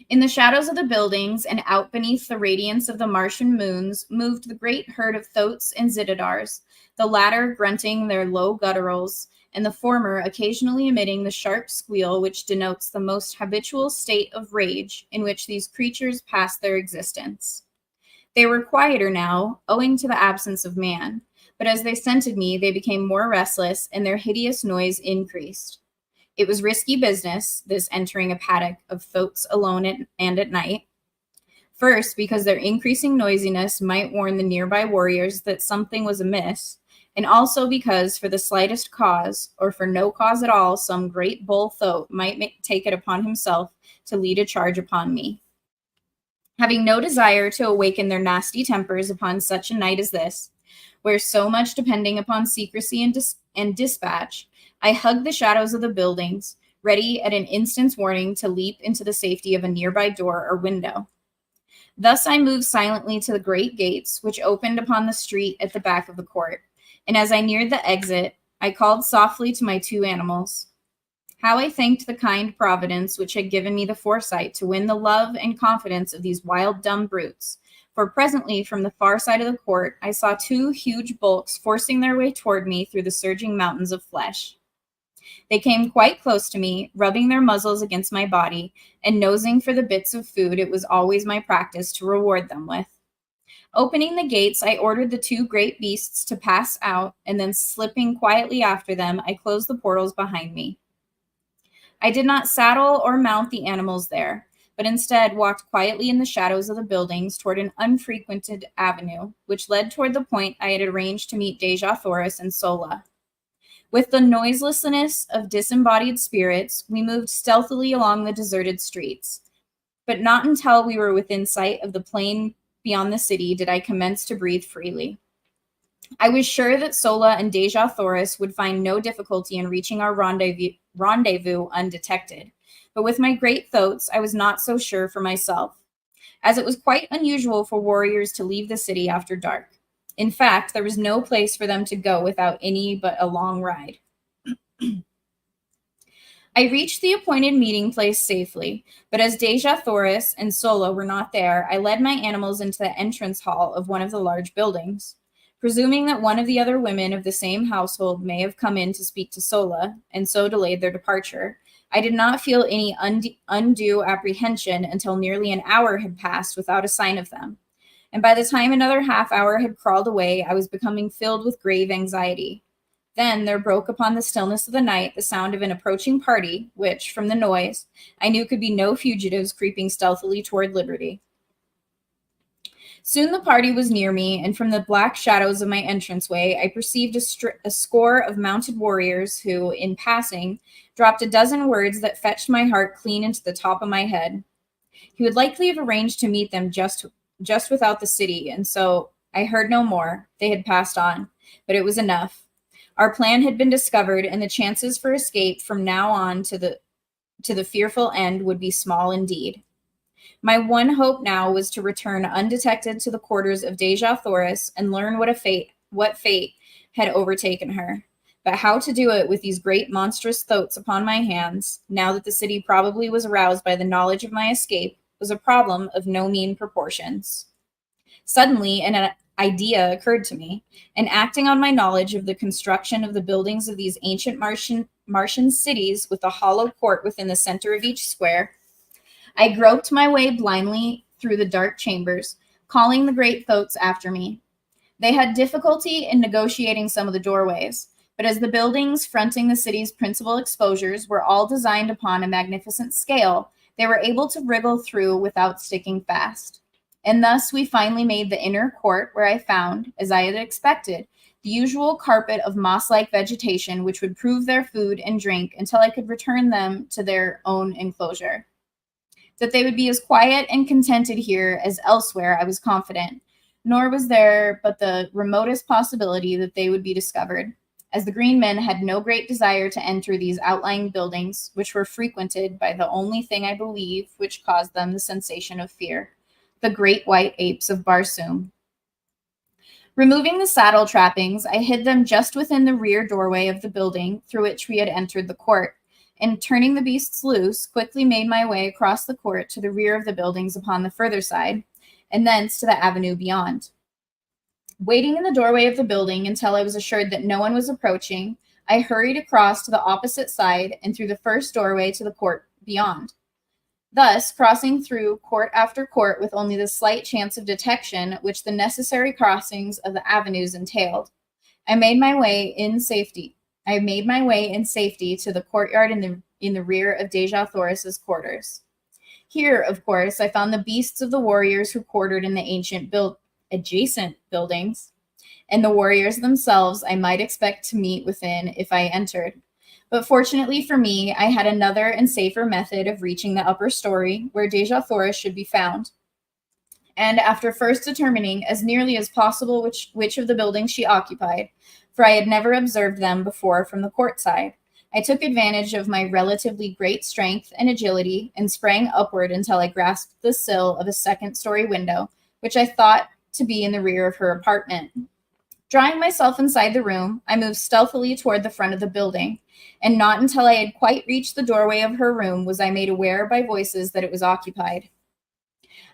In the shadows of the buildings and out beneath the radiance of the Martian moons moved the great herd of thoats and zitidars, the latter grunting their low gutturals, and the former occasionally emitting the sharp squeal which denotes the most habitual state of rage in which these creatures pass their existence. They were quieter now, owing to the absence of man, but as they scented me, they became more restless, and their hideous noise increased. It was risky business, this entering a paddock of thoats alone and at night. First, because their increasing noisiness might warn the nearby warriors that something was amiss, and also because for the slightest cause, or for no cause at all, some great bull thoat might take it upon himself to lead a charge upon me. Having no desire to awaken their nasty tempers upon such a night as this, where so much depending upon secrecy and dispatch, I hugged the shadows of the buildings, ready at an instant's warning to leap into the safety of a nearby door or window. Thus I moved silently to the great gates, which opened upon the street at the back of the court, and as I neared the exit, I called softly to my 2 animals. How I thanked the kind Providence which had given me the foresight to win the love and confidence of these wild, dumb brutes. For presently, from the far side of the court, I saw 2 huge bulks forcing their way toward me through the surging mountains of flesh. They came quite close to me, rubbing their muzzles against my body and nosing for the bits of food it was always my practice to reward them with. Opening the gates, I ordered the 2 great beasts to pass out, and then slipping quietly after them, I closed the portals behind me. I did not saddle or mount the animals there, but instead walked quietly in the shadows of the buildings toward an unfrequented avenue, which led toward the point I had arranged to meet Deja Thoris and Sola. With the noiselessness of disembodied spirits, we moved stealthily along the deserted streets. But not until we were within sight of the plain beyond the city did I commence to breathe freely. I was sure that Sola and Deja Thoris would find no difficulty in reaching our rendezvous undetected. But with my great thoughts, I was not so sure for myself, as it was quite unusual for warriors to leave the city after dark. In fact, there was no place for them to go without any but a long ride. I reached the appointed meeting place safely, but as Deja Thoris and Sola were not there, I led my animals into the entrance hall of one of the large buildings. Presuming that one of the other women of the same household may have come in to speak to Sola, and so delayed their departure, I did not feel any undue apprehension until nearly an hour had passed without a sign of them. And by the time another half hour had crawled away, I was becoming filled with grave anxiety. Then there broke upon the stillness of the night the sound of an approaching party, which, from the noise, I knew could be no fugitives creeping stealthily toward liberty. Soon the party was near me, and from the black shadows of my entranceway, I perceived a score of mounted warriors who, in passing, dropped a dozen words that fetched my heart clean into the top of my head. He would likely have arranged to meet them just without the city, and so I heard no more. They had passed on, but it was enough. Our plan had been discovered, and the chances for escape from now on to the fearful end would be small indeed. My one hope now was to return undetected to the quarters of Deja Thoris and learn what fate had overtaken her. But how to do it with these great monstrous thoughts upon my hands, now that the city probably was aroused by the knowledge of my escape, was a problem of no mean proportions. Suddenly, an idea occurred to me, and acting on my knowledge of the construction of the buildings of these ancient Martian cities with a hollow court within the center of each square, I groped my way blindly through the dark chambers, calling the great thoats after me. They had difficulty in negotiating some of the doorways, but as the buildings fronting the city's principal exposures were all designed upon a magnificent scale, they were able to wriggle through without sticking fast. And thus we finally made the inner court, where I found, as I had expected, the usual carpet of moss-like vegetation which would prove their food and drink until I could return them to their own enclosure. That they would be as quiet and contented here as elsewhere, I was confident, nor was there but the remotest possibility that they would be discovered, as the green men had no great desire to enter these outlying buildings, which were frequented by the only thing I believe which caused them the sensation of fear, the great white apes of Barsoom. Removing the saddle trappings, I hid them just within the rear doorway of the building through which we had entered the court, and turning the beasts loose, quickly made my way across the court to the rear of the buildings upon the further side, and thence to the avenue beyond. Waiting in the doorway of the building until I was assured that no one was approaching, I hurried across to the opposite side and through the first doorway to the court beyond. Thus, crossing through court after court with only the slight chance of detection which the necessary crossings of the avenues entailed, I made my way in safety to the courtyard in the rear of Deja Thoris's quarters. Here, of course, I found the beasts of the warriors who quartered in the adjacent buildings, and the warriors themselves I might expect to meet within if I entered. But fortunately for me, I had another and safer method of reaching the upper story, where Deja Thoris should be found. And after first determining as nearly as possible which of the buildings she occupied, for I had never observed them before from the court side, I took advantage of my relatively great strength and agility and sprang upward until I grasped the sill of a second-story window, which I thought to be in the rear of her apartment. Drawing myself inside the room, I moved stealthily toward the front of the building, and not until I had quite reached the doorway of her room was I made aware by voices that it was occupied.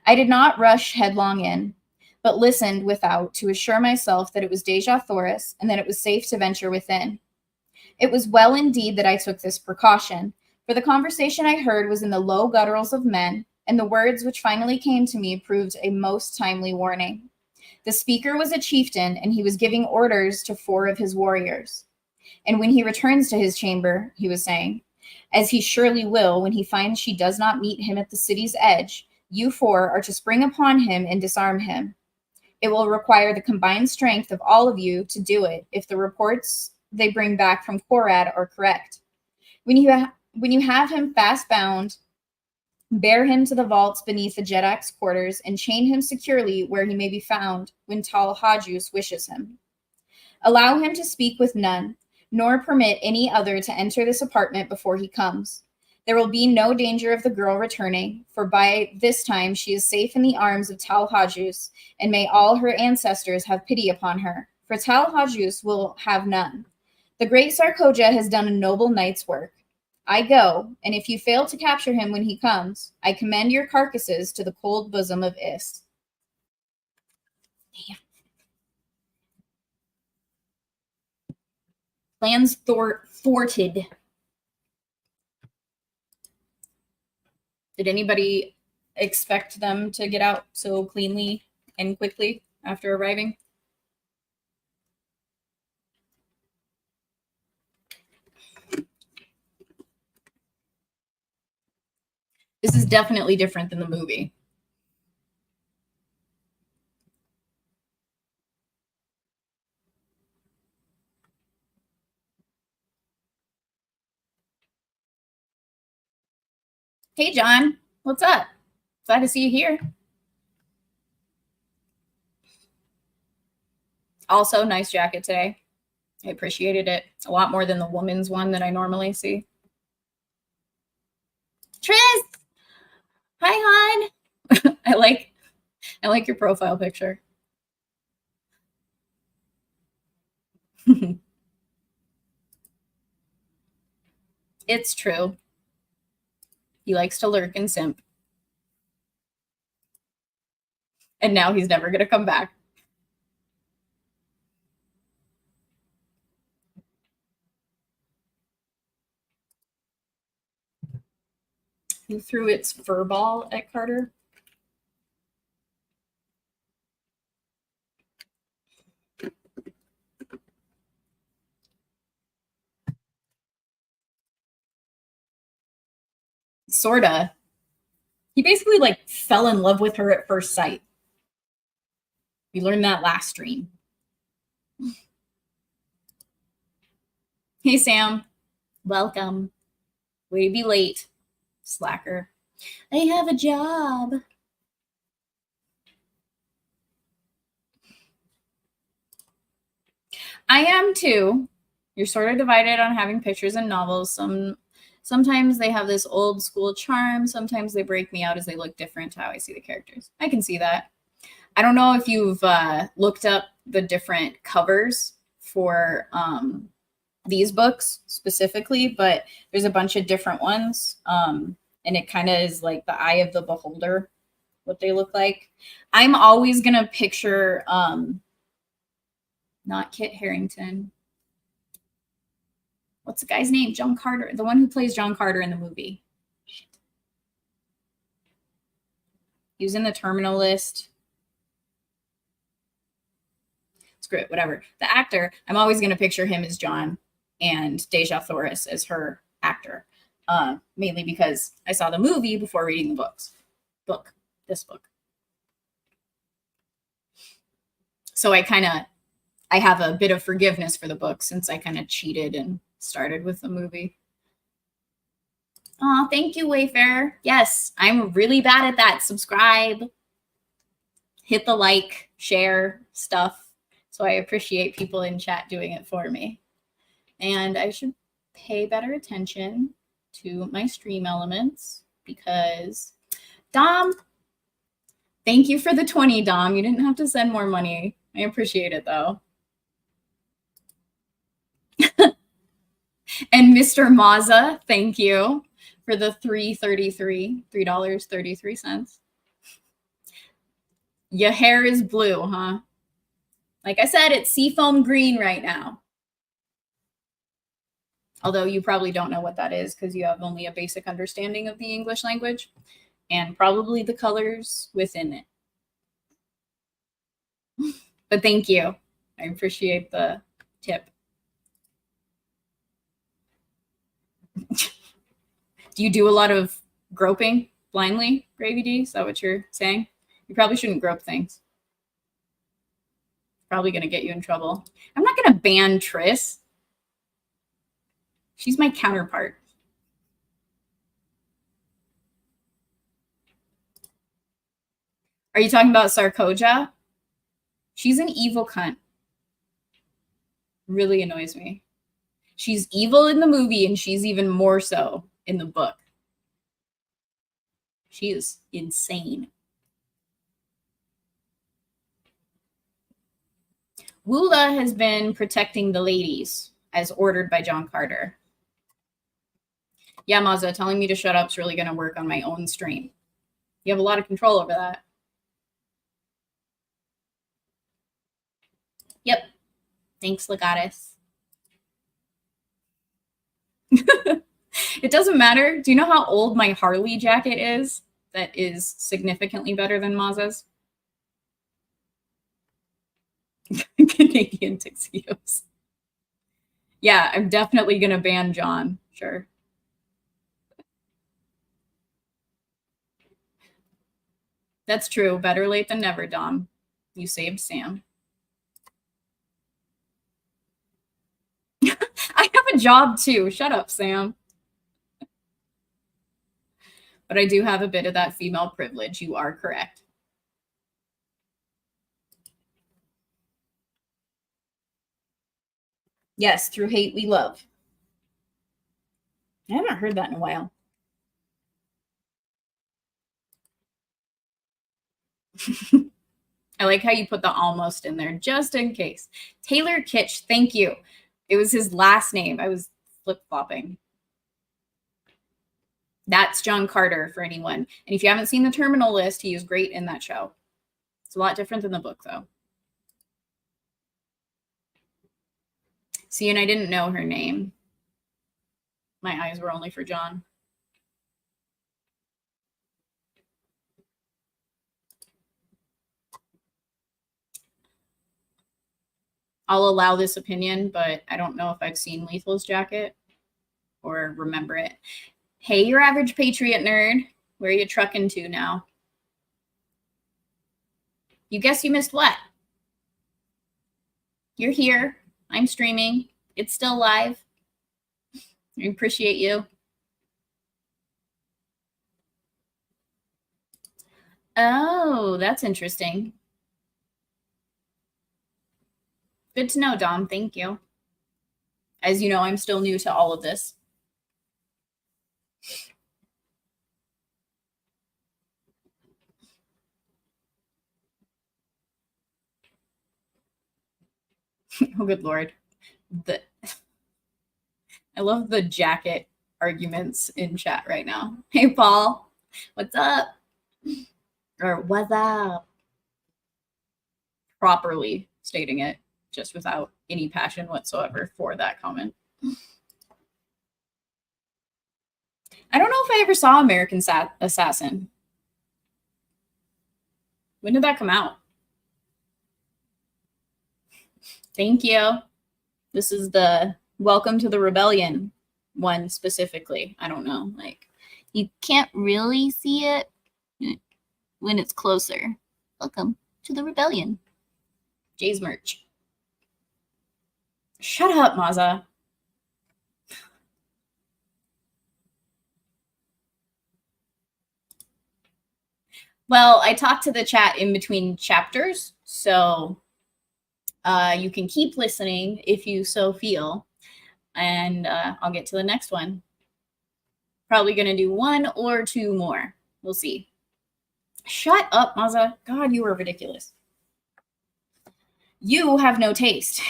I did not rush headlong in, but listened without to assure myself that it was Deja Thoris and that it was safe to venture within. It was well indeed that I took this precaution, for the conversation I heard was in the low gutturals of men, and the words which finally came to me proved a most timely warning. The speaker was a chieftain, and he was giving orders to 4 of his warriors. And when he returns to his chamber, he was saying, as he surely will when he finds she does not meet him at the city's edge, you 4 are to spring upon him and disarm him. It will require the combined strength of all of you to do it if the reports they bring back from Korad are correct. When you have him fast bound, bear him to the vaults beneath the Jedak's quarters and chain him securely where he may be found when Tal Hajus wishes him. Allow him to speak with none, nor permit any other to enter this apartment before he comes. There will be no danger of the girl returning, for by this time she is safe in the arms of Tal Hajus, and may all her ancestors have pity upon her, for Tal Hajus will have none. The great Sarkoja has done a noble knight's work. I go, and if you fail to capture him when he comes, I commend your carcasses to the cold bosom of Is. Damn. Plans thwarted. Did anybody expect them to get out so cleanly and quickly after arriving? This is definitely different than the movie. Hey, John. What's up? Glad to see you here. Also, nice jacket today. I appreciated it a lot more than the woman's one that I normally see. Tris! Hi, hon. I like your profile picture. It's true. He likes to lurk and simp. And now he's never going to come back. Who threw its fur ball at Carter? Sorta. He basically like fell in love with her at first sight. We learned that last stream. Hey, Sam. Welcome. Way to be late, slacker. I have a job. I am too. You're sort of divided on having pictures and novels. Sometimes they have this old school charm. Sometimes they break me out as they look different to how I see the characters. I can see that. I don't know if you've looked up the different covers for these books specifically, but there's a bunch of different ones. And it kind of is like the eye of the beholder, what they look like. I'm always going to picture, not Kit Harington. What's the guy's name? John Carter, the one who plays John Carter in the movie. Shit. He was in the Terminal List. Screw it, whatever. The actor, I'm always going to picture him as John and Deja Thoris as her actor, mainly because I saw the movie before reading the this book. So I have a bit of forgiveness for the book since I kind of cheated and started with the movie. Oh, thank you, Wayfair. Yes, I'm really bad at that. Subscribe, hit the like, share stuff. So I appreciate people in chat doing it for me. And I should pay better attention to my stream elements because Dom, thank you for the 20, Dom. You didn't have to send more money. I appreciate it though. And Mr. Mazza, thank you for the $3.33. Your hair is blue, huh? Like I said, it's seafoam green right now. Although you probably don't know what that is because you have only a basic understanding of the English language and probably the colors within it. But thank you. I appreciate the tip. Do you do a lot of groping blindly, Gravy D? Is that what you're saying? You probably shouldn't grope things. Probably going to get you in trouble. I'm not going to ban Triss. She's my counterpart. Are you talking about Sarkoja? She's an evil cunt. Really annoys me. She's evil in the movie, and she's even more so in the book. She is insane. Woola has been protecting the ladies as ordered by John Carter. Yeah, Mazza, telling me to shut up is really going to work on my own stream. You have a lot of control over that. Yep. Thanks, Legatus. It doesn't matter. Do you know how old my Harley jacket is? That is significantly better than Mazza's. Canadian tuxedos. Yeah, I'm definitely going to ban John. Sure. That's true. Better late than never, Dom. You saved Sam. I have a job too. Shut up, Sam. But I do have a bit of that female privilege. You are correct. Yes, through hate we love. I haven't heard that in a while. I like how you put the almost in there, just in case. Taylor Kitsch, thank you. It was his last name. I was flip-flopping. That's John Carter for anyone. And if you haven't seen The Terminal List, he is great in that show. It's a lot different than the book, though. See, and I didn't know her name. My eyes were only for John. I'll allow this opinion, but I don't know if I've seen Lethal's jacket or remember it. Hey, your average Patriot nerd. Where are you trucking to now? You guess you missed what? You're here. I'm streaming. It's still live. I appreciate you. Oh, that's interesting. Good to know, Dom. Thank you. As you know, I'm still new to all of this. Oh, good Lord. I love the jacket arguments in chat right now. Hey, Paul. What's up? Or what's up? Properly stating it, just without any passion whatsoever for that comment. I don't know if I ever saw American Assassin. When did that come out? Thank you. This is the Welcome to the Rebellion one specifically. I don't know. Like, you can't really see it when it's closer. Welcome to the Rebellion. Jay's merch. Shut up, Mazza. Well, I talked to the chat in between chapters, so you can keep listening if you so feel. and I'll get to the next one. Probably going to do 1 or 2 more. We'll see. Shut up, Maza. God, you are ridiculous. You have no taste.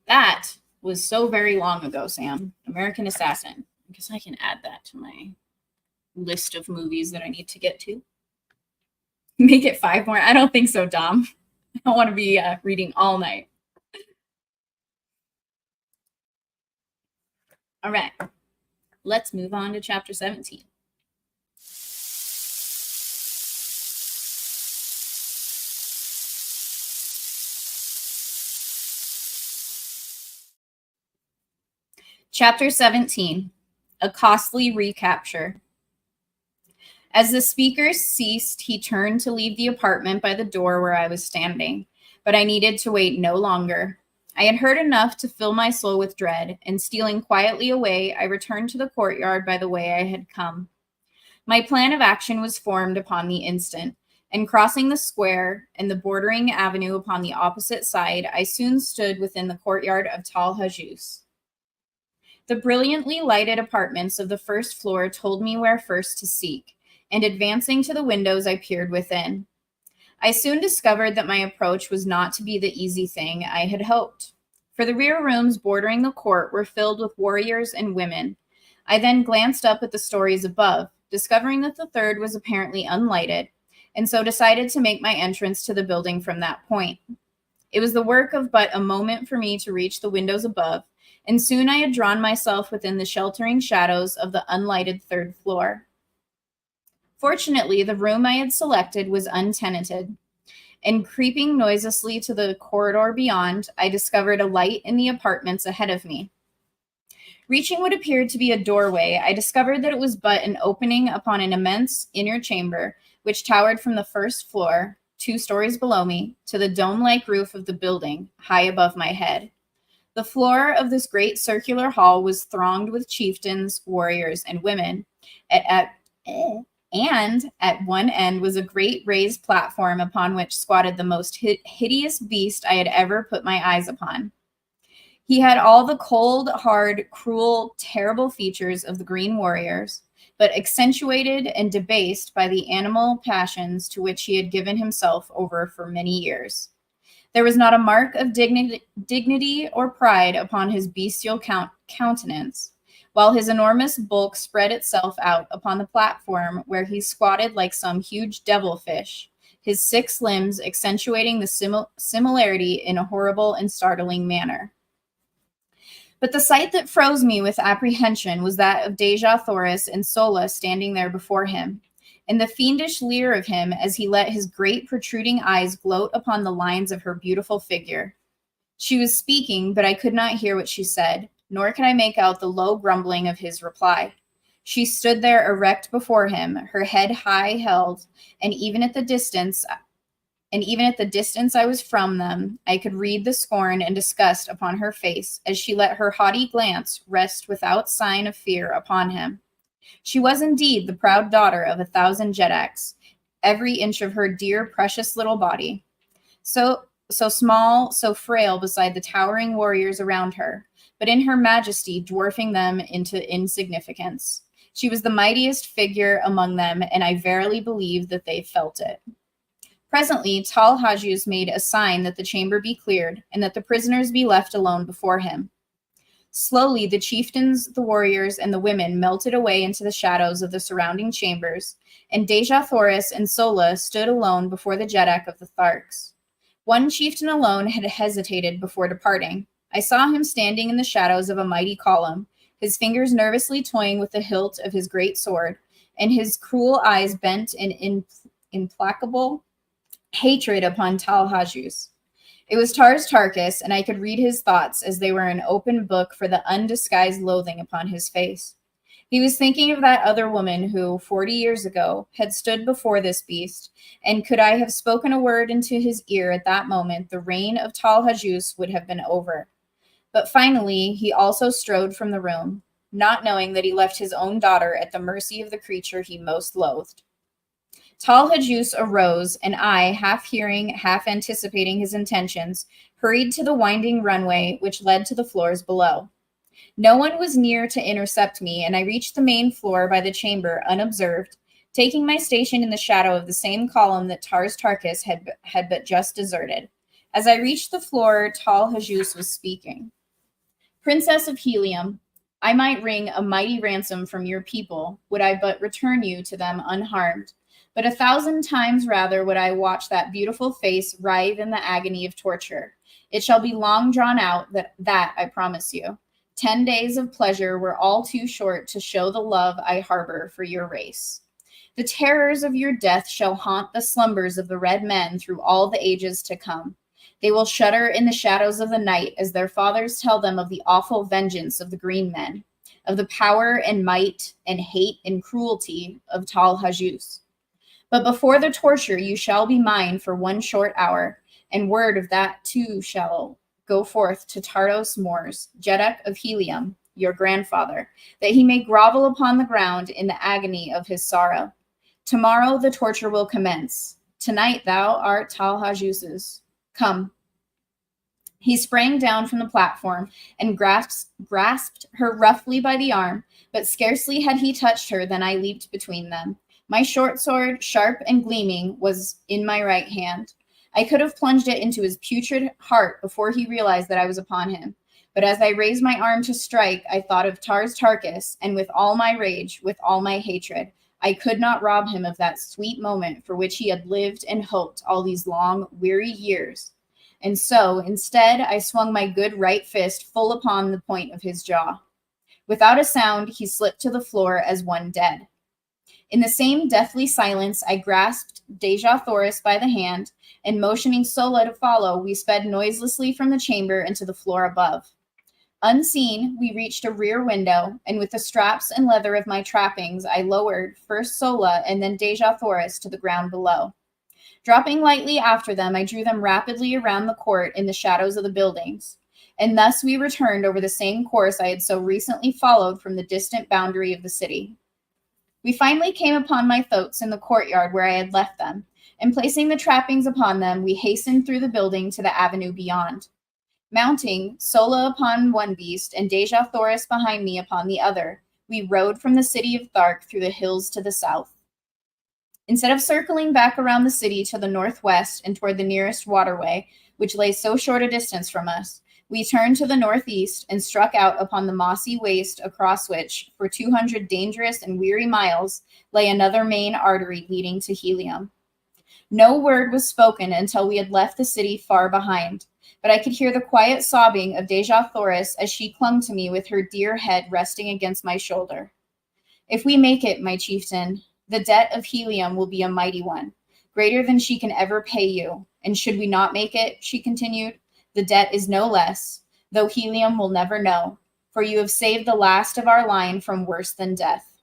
That was so very long ago, Sam. American Assassin. I guess I can add that to my list of movies that I need to get to. Make it 5 more? I don't think so, Dom. I don't want to be reading all night. All right. Let's move on to chapter 17. Chapter 17, A Costly Recapture. As the speakers ceased, he turned to leave the apartment by the door where I was standing, but I needed to wait no longer. I had heard enough to fill my soul with dread, and stealing quietly away, I returned to the courtyard by the way I had come. My plan of action was formed upon the instant, and crossing the square and the bordering avenue upon the opposite side, I soon stood within the courtyard of Tal Hajus. The brilliantly lighted apartments of the first floor told me where first to seek, and advancing to the windows, I peered within. I soon discovered that my approach was not to be the easy thing I had hoped, for the rear rooms bordering the court were filled with warriors and women. I then glanced up at the stories above, discovering that the third was apparently unlighted, and so decided to make my entrance to the building from that point. It was the work of but a moment for me to reach the windows above, and soon I had drawn myself within the sheltering shadows of the unlighted third floor. Fortunately, the room I had selected was untenanted, and creeping noiselessly to the corridor beyond, I discovered a light in the apartments ahead of me. Reaching what appeared to be a doorway, I discovered that it was but an opening upon an immense inner chamber, which towered from the first floor, 2 stories below me, to the dome-like roof of the building, high above my head. The floor of this great circular hall was thronged with chieftains, warriors, and women. And at one end was a great raised platform upon which squatted the most hideous beast I had ever put my eyes upon. He had all the cold, hard, cruel, terrible features of the green warriors, but accentuated and debased by the animal passions to which he had given himself over for many years. There was not a mark of dignity or pride upon his bestial countenance, while his enormous bulk spread itself out upon the platform where he squatted like some huge devilfish, his 6 limbs accentuating the similarity in a horrible and startling manner. But the sight that froze me with apprehension was that of Deja Thoris and Sola standing there before him, and the fiendish leer of him as he let his great protruding eyes gloat upon the lines of her beautiful figure. She was speaking, but I could not hear what she said, nor could I make out the low grumbling of his reply. She stood there erect before him, her head high held, and even at the distance I was from them, I could read the scorn and disgust upon her face as she let her haughty glance rest without sign of fear upon him. She was indeed the proud daughter of 1,000 Jedaks, every inch of her dear, precious little body. So small, so frail beside the towering warriors around her, but in her majesty dwarfing them into insignificance. She was the mightiest figure among them, and I verily believe that they felt it. Presently, Tal Hajus made a sign that the chamber be cleared, and that the prisoners be left alone before him. Slowly, the chieftains, the warriors, and the women melted away into the shadows of the surrounding chambers, and Deja Thoris and Sola stood alone before the Jeddak of the Tharks. One chieftain alone had hesitated before departing. I saw him standing in the shadows of a mighty column, his fingers nervously toying with the hilt of his great sword, and his cruel eyes bent in implacable hatred upon Tal Hajus. It was Tars Tarkas, and I could read his thoughts as they were an open book for the undisguised loathing upon his face. He was thinking of that other woman who, 40 years ago, had stood before this beast, and could I have spoken a word into his ear at that moment, the reign of Tal Hajus would have been over. But finally, he also strode from the room, not knowing that he left his own daughter at the mercy of the creature he most loathed. Tal Hajus arose, and I, half hearing, half anticipating his intentions, hurried to the winding runway which led to the floors below. No one was near to intercept me, and I reached the main floor by the chamber unobserved, taking my station in the shadow of the same column that Tars Tarkas had but just deserted. As I reached the floor, Tal Hajus was speaking. Princess of Helium, I might wring a mighty ransom from your people, would I but return you to them unharmed. But 1,000 times rather would I watch that beautiful face writhe in the agony of torture. It shall be long drawn out, that I promise you. 10 days of pleasure were all too short to show the love I harbor for your race. The terrors of your death shall haunt the slumbers of the red men through all the ages to come. They will shudder in the shadows of the night as their fathers tell them of the awful vengeance of the green men, of the power and might and hate and cruelty of Tal Hajus. But before the torture you shall be mine for 1 short hour, and word of that too shall go forth to Tardos Mors, Jeddak of Helium, your grandfather, that he may grovel upon the ground in the agony of his sorrow. Tomorrow the torture will commence. Tonight thou art Tal Hajus's. Come. He sprang down from the platform and grasped her roughly by the arm, but scarcely had he touched her than I leaped between them. My short sword, sharp and gleaming, was in my right hand. I could have plunged it into his putrid heart before he realized that I was upon him. But as I raised my arm to strike, I thought of Tars Tarkas, and with all my rage, with all my hatred, I could not rob him of that sweet moment for which he had lived and hoped all these long, weary years. And so, instead, I swung my good right fist full upon the point of his jaw. Without a sound, he slipped to the floor as one dead. In the same deathly silence, I grasped Deja Thoris by the hand, and motioning Sola to follow, we sped noiselessly from the chamber into the floor above. Unseen, we reached a rear window, and with the straps and leather of my trappings, I lowered first Sola and then Deja Thoris to the ground below. Dropping lightly after them, I drew them rapidly around the court in the shadows of the buildings, and thus we returned over the same course I had so recently followed from the distant boundary of the city. We finally came upon my thoats in the courtyard where I had left them, and placing the trappings upon them, we hastened through the building to the avenue beyond. Mounting, Sola upon one beast and Deja Thoris behind me upon the other, we rode from the city of Thark through the hills to the south. Instead of circling back around the city to the northwest and toward the nearest waterway, which lay so short a distance from us, we turned to the northeast and struck out upon the mossy waste across which, for 200 dangerous and weary miles, lay another main artery leading to Helium. No word was spoken until we had left the city far behind, but I could hear the quiet sobbing of Deja Thoris as she clung to me with her dear head resting against my shoulder. If we make it, my chieftain, the debt of Helium will be a mighty one, greater than she can ever pay you, and should we not make it, she continued, the debt is no less, though Helium will never know, for you have saved the last of our line from worse than death.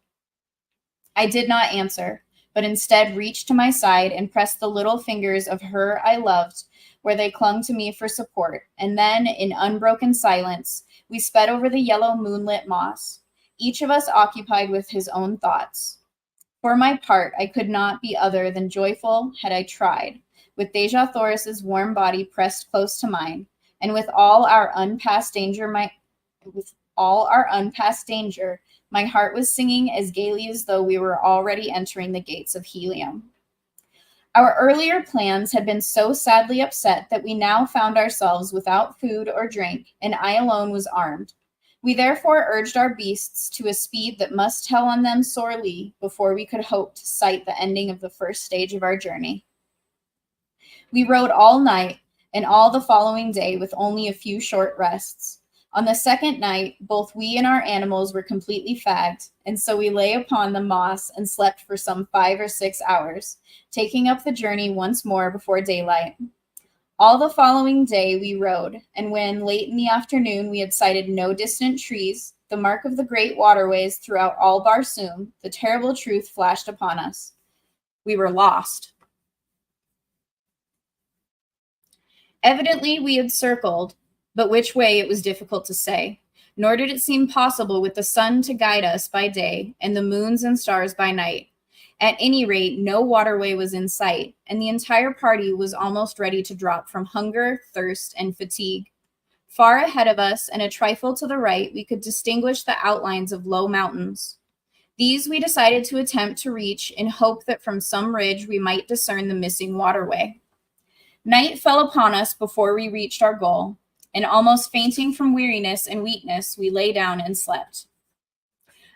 I did not answer, but instead reached to my side and pressed the little fingers of her I loved where they clung to me for support, and then, in unbroken silence, we sped over the yellow moonlit moss, each of us occupied with his own thoughts. For my part, I could not be other than joyful had I tried, with Deja Thoris's warm body pressed close to mine, and with all our unpassed danger, my heart was singing as gaily as though we were already entering the gates of Helium. Our earlier plans had been so sadly upset that we now found ourselves without food or drink, and I alone was armed. We therefore urged our beasts to a speed that must tell on them sorely before we could hope to sight the ending of the first stage of our journey. We rode all night and all the following day with only a few short rests. On the second night, both we and our animals were completely fagged, and so we lay upon the moss and slept for some 5 or 6 hours, taking up the journey once more before daylight. All the following day we rode, and when late in the afternoon we had sighted no distant trees, the mark of the great waterways throughout all Barsoom, the terrible truth flashed upon us. We were lost. Evidently we had circled, but which way it was difficult to say, nor did it seem possible with the sun to guide us by day and the moons and stars by night. At any rate, no waterway was in sight, and the entire party was almost ready to drop from hunger, thirst, and fatigue. Far ahead of us and a trifle to the right, we could distinguish the outlines of low mountains. These we decided to attempt to reach in hope that from some ridge we might discern the missing waterway. Night fell upon us before we reached our goal, and almost fainting from weariness and weakness, we lay down and slept.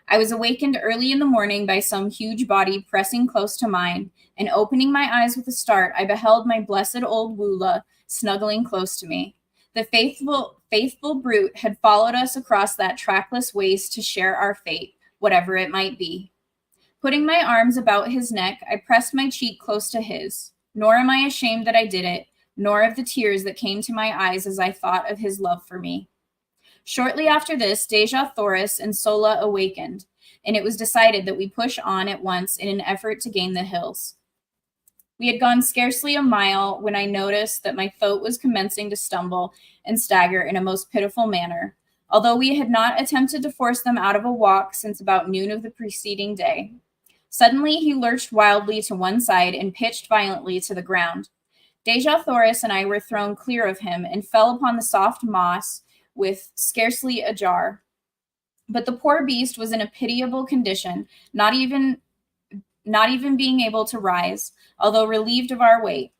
I was awakened early in the morning by some huge body pressing close to mine, and opening my eyes with a start, I beheld my blessed old Woola snuggling close to me. The faithful brute had followed us across that trackless waste to share our fate, whatever it might be. Putting my arms about his neck, I pressed my cheek close to his. Nor am I ashamed that I did it, nor of the tears that came to my eyes as I thought of his love for me. Shortly after this, Deja Thoris and Sola awakened, and it was decided that we push on at once in an effort to gain the hills. We had gone scarcely a mile when I noticed that my thoat was commencing to stumble and stagger in a most pitiful manner, although we had not attempted to force them out of a walk since about noon of the preceding day. Suddenly he lurched wildly to one side and pitched violently to the ground. Deja Thoris and I were thrown clear of him and fell upon the soft moss with scarcely a jar. But the poor beast was in a pitiable condition, not even being able to rise, although relieved of our weight.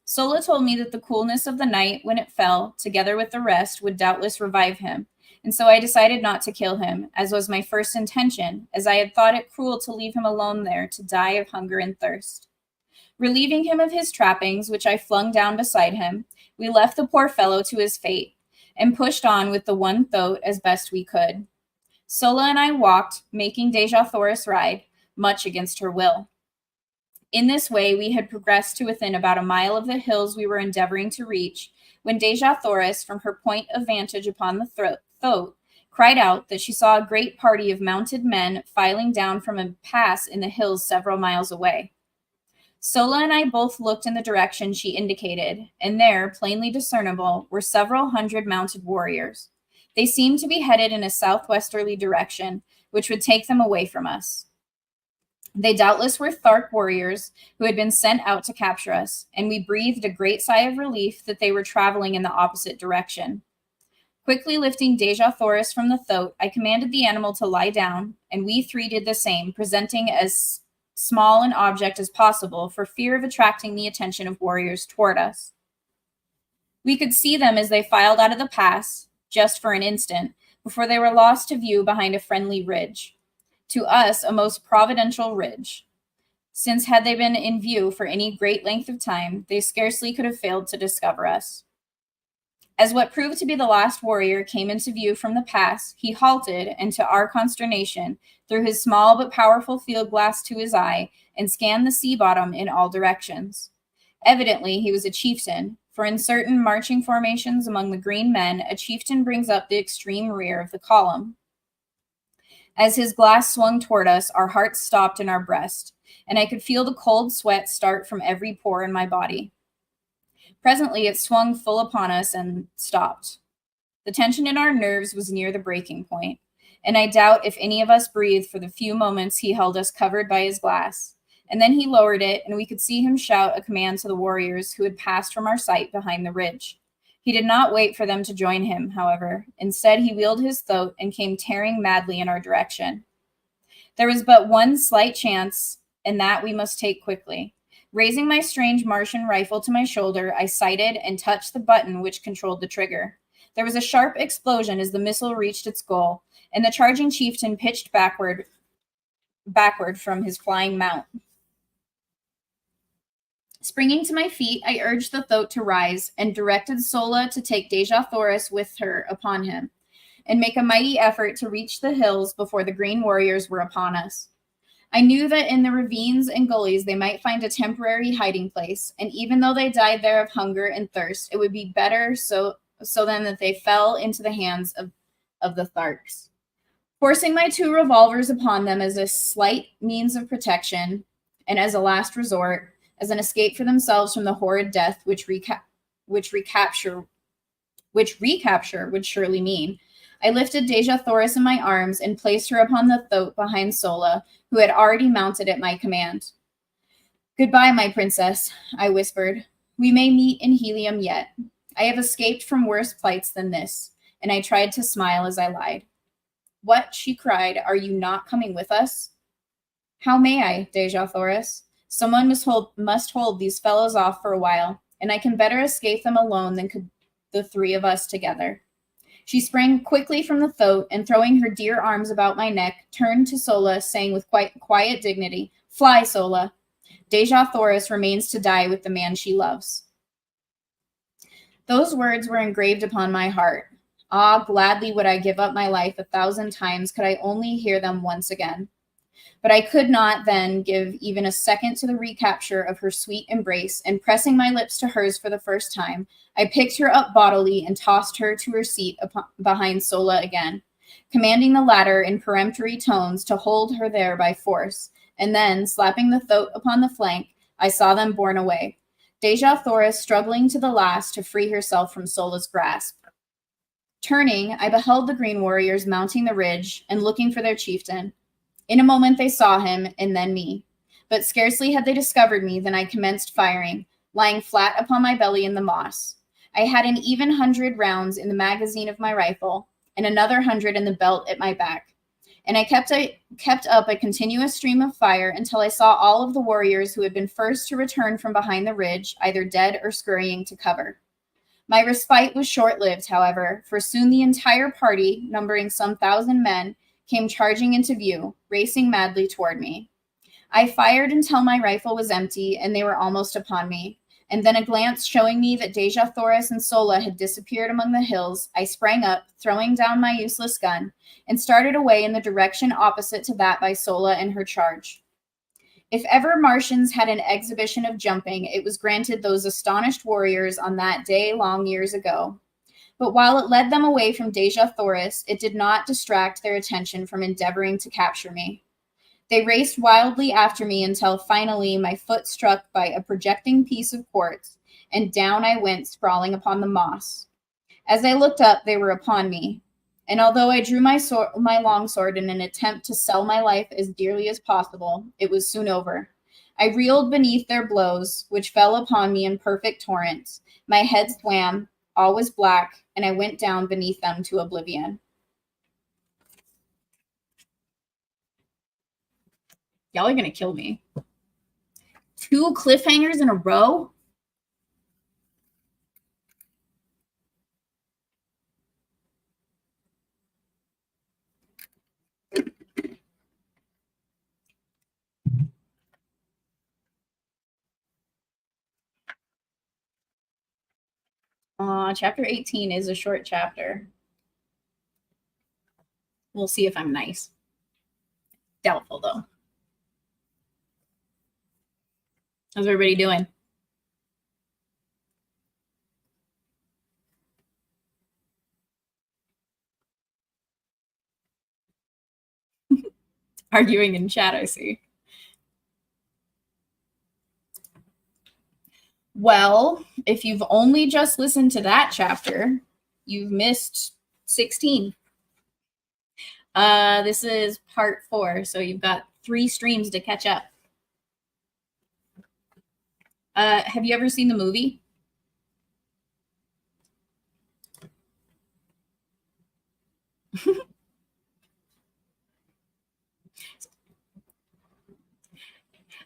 Sola told me that the coolness of the night when it fell, together with the rest, would doubtless revive him, and so I decided not to kill him, as was my first intention, as I had thought it cruel to leave him alone there to die of hunger and thirst. Relieving him of his trappings, which I flung down beside him, we left the poor fellow to his fate, and pushed on with the one thoat as best we could. Sola and I walked, making Deja Thoris ride, much against her will. In this way, we had progressed to within about a mile of the hills we were endeavoring to reach, when Deja Thoris, from her point of vantage upon the thoat, cried out that she saw a great party of mounted men filing down from a pass in the hills several miles away. Sola and I both looked in the direction she indicated, and there, plainly discernible, were several hundred mounted warriors. They seemed to be headed in a southwesterly direction, which would take them away from us. They doubtless were Thark warriors who had been sent out to capture us, and we breathed a great sigh of relief that they were traveling in the opposite direction. Quickly lifting Deja Thoris from the thoat, I commanded the animal to lie down, and we three did the same, presenting as small an object as possible for fear of attracting the attention of warriors toward us. We could see them as they filed out of the pass, just for an instant, before they were lost to view behind a friendly ridge. To us, a most providential ridge, since had they been in view for any great length of time, they scarcely could have failed to discover us. As what proved to be the last warrior came into view from the pass, he halted, and to our consternation, threw his small but powerful field glass to his eye and scanned the sea bottom in all directions. Evidently, he was a chieftain, for in certain marching formations among the green men, a chieftain brings up the extreme rear of the column. As his glass swung toward us, our hearts stopped in our breast, and I could feel the cold sweat start from every pore in my body. Presently, it swung full upon us and stopped. The tension in our nerves was near the breaking point, and I doubt if any of us breathed for the few moments he held us covered by his glass. And then he lowered it, and we could see him shout a command to the warriors who had passed from our sight behind the ridge. He did not wait for them to join him, however. Instead, he wheeled his thoat and came tearing madly in our direction. There was but one slight chance, and that we must take quickly. Raising my strange Martian rifle to my shoulder, I sighted and touched the button which controlled the trigger. There was a sharp explosion as the missile reached its goal, and the charging chieftain pitched backward from his flying mount. Springing to my feet, I urged the thoat to rise and directed Sola to take Deja Thoris with her upon him and make a mighty effort to reach the hills before the green warriors were upon us. I knew that in the ravines and gullies they might find a temporary hiding place, and even though they died there of hunger and thirst, it would be better so than that they fell into the hands of the Tharks. Forcing my 2 revolvers upon them as a slight means of protection and as a last resort, as an escape for themselves from the horrid death which recapture would surely mean, I lifted Deja Thoris in my arms and placed her upon the thoat behind Sola, who had already mounted at my command. Goodbye, my princess, I whispered. We may meet in Helium yet. I have escaped from worse plights than this, and I tried to smile as I lied. What, she cried, are you not coming with us? How may I, Deja Thoris? Someone must hold these fellows off for a while, and I can better escape them alone than could the three of us together. She sprang quickly from the thoat, and throwing her dear arms about my neck, turned to Sola, saying with quiet dignity, Fly, Sola. Deja Thoris remains to die with the man she loves. Those words were engraved upon my heart. Ah, gladly would I give up my life 1,000 times could I only hear them once again. But I could not then give even a second to the recapture of her sweet embrace, and pressing my lips to hers for the first time, I picked her up bodily and tossed her to her seat behind Sola again, commanding the latter in peremptory tones to hold her there by force, and then, slapping the thoat upon the flank, I saw them borne away, Deja Thoris struggling to the last to free herself from Sola's grasp. Turning, I beheld the green warriors mounting the ridge and looking for their chieftain. In a moment they saw him, and then me. But scarcely had they discovered me than I commenced firing, lying flat upon my belly in the moss. I had an even 100 rounds in the magazine of my rifle, and another 100 in the belt at my back. And I kept up a continuous stream of fire until I saw all of the warriors who had been first to return from behind the ridge, either dead or scurrying to cover. My respite was short-lived, however, for soon the entire party, numbering some 1,000 men, came charging into view, racing madly toward me. I fired until my rifle was empty and they were almost upon me, and then a glance showing me that Deja Thoris and Sola had disappeared among the hills, I sprang up, throwing down my useless gun, and started away in the direction opposite to that by Sola and her charge. If ever Martians had an exhibition of jumping, it was granted those astonished warriors on that day long years ago. But while it led them away from Deja Thoris, it did not distract their attention from endeavoring to capture me. They raced wildly after me until finally my foot struck by a projecting piece of quartz, and down I went sprawling upon the moss. As I looked up, they were upon me, and although I drew my longsword in an attempt to sell my life as dearly as possible, it was soon over. I reeled beneath their blows, which fell upon me in perfect torrents. My head swam, all was black, and I went down beneath them to oblivion. Y'all are going to kill me. 2 cliffhangers in a row? Chapter 18 is a short chapter. We'll see if I'm nice. Doubtful, though. How's everybody doing? Arguing in chat, I see. Well, if you've only just listened to that chapter, you've missed 16. This is part 4, so you've got 3 streams to catch up. Have you ever seen the movie?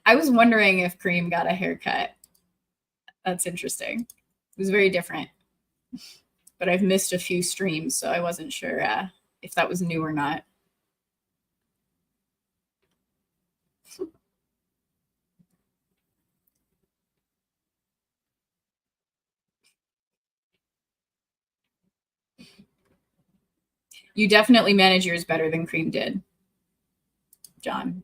I was wondering if Cream got a haircut. That's interesting. It was very different. But I've missed a few streams, so I wasn't sure if that was new or not. You definitely manage yours better than Cream did, John.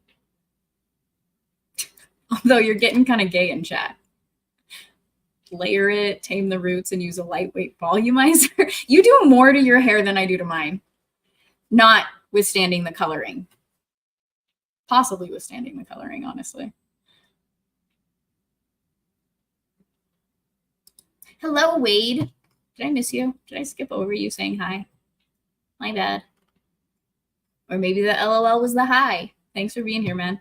Although you're getting kind of gay in chat. Layer it, tame the roots, and use a lightweight volumizer. You do more to your hair than I do to mine. Not withstanding the coloring. Possibly withstanding the coloring, honestly. Hello, Wade. Did I miss you? Did I skip over you saying hi? My bad. Or maybe the LOL was the high. Thanks for being here, man.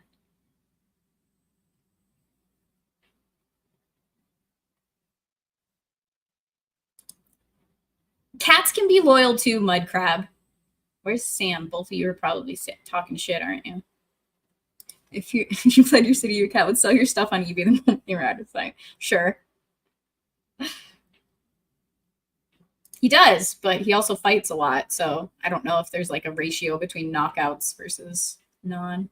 Cats can be loyal too, Mud Crab. Where's Sam? Both of you are probably talking shit, aren't you? If you fled your city, your cat would sell your stuff on eBay the moment they were out of sight. Sure. He does, but he also fights a lot, so I don't know if there's like a ratio between knockouts versus non.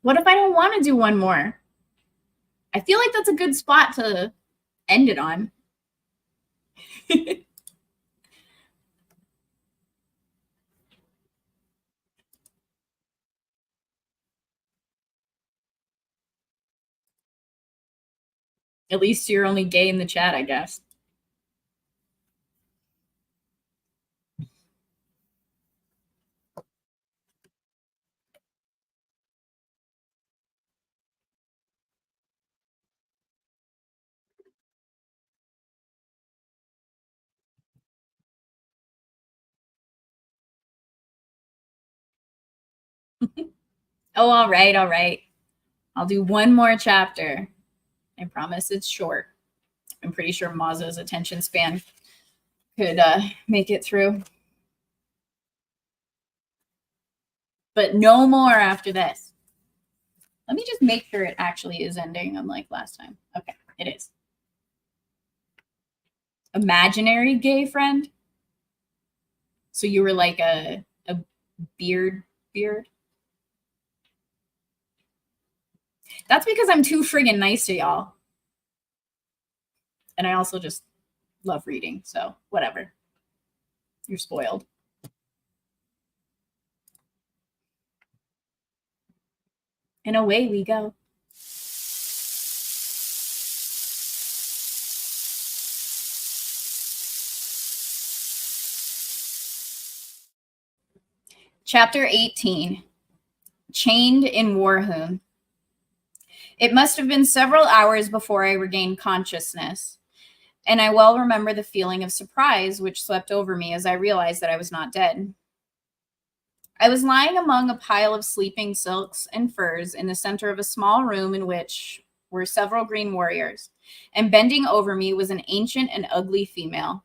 What if I don't want to do one more? I feel like that's a good spot to end it on. At least you're only gay in the chat, I guess. Oh, all right, all right. I'll do one more chapter. I promise it's short. I'm pretty sure Mazza's attention span could make it through. But no more after this. Let me just make sure it actually is ending unlike last time. Okay, it is. Imaginary gay friend? So you were like a beard? That's because I'm too friggin' nice to y'all. And I also just love reading, so whatever. You're spoiled. And away we go. Chapter 18, Chained in Warhoon. It must have been several hours before I regained consciousness, and I well remember the feeling of surprise which swept over me as I realized that I was not dead. I was lying among a pile of sleeping silks and furs in the center of a small room in which were several green warriors, and bending over me was an ancient and ugly female.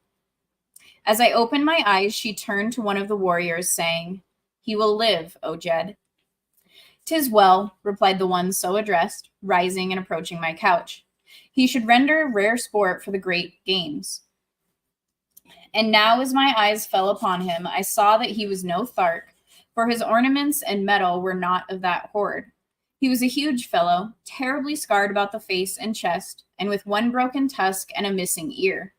As I opened my eyes, she turned to one of the warriors, saying, "He will live, O Jed." "'Tis well," replied the one so addressed, rising and approaching my couch. "He should render rare sport for the great games." And now as my eyes fell upon him, I saw that he was no Thark, for his ornaments and metal were not of that horde. He was a huge fellow, terribly scarred about the face and chest, and with one broken tusk and a missing ear.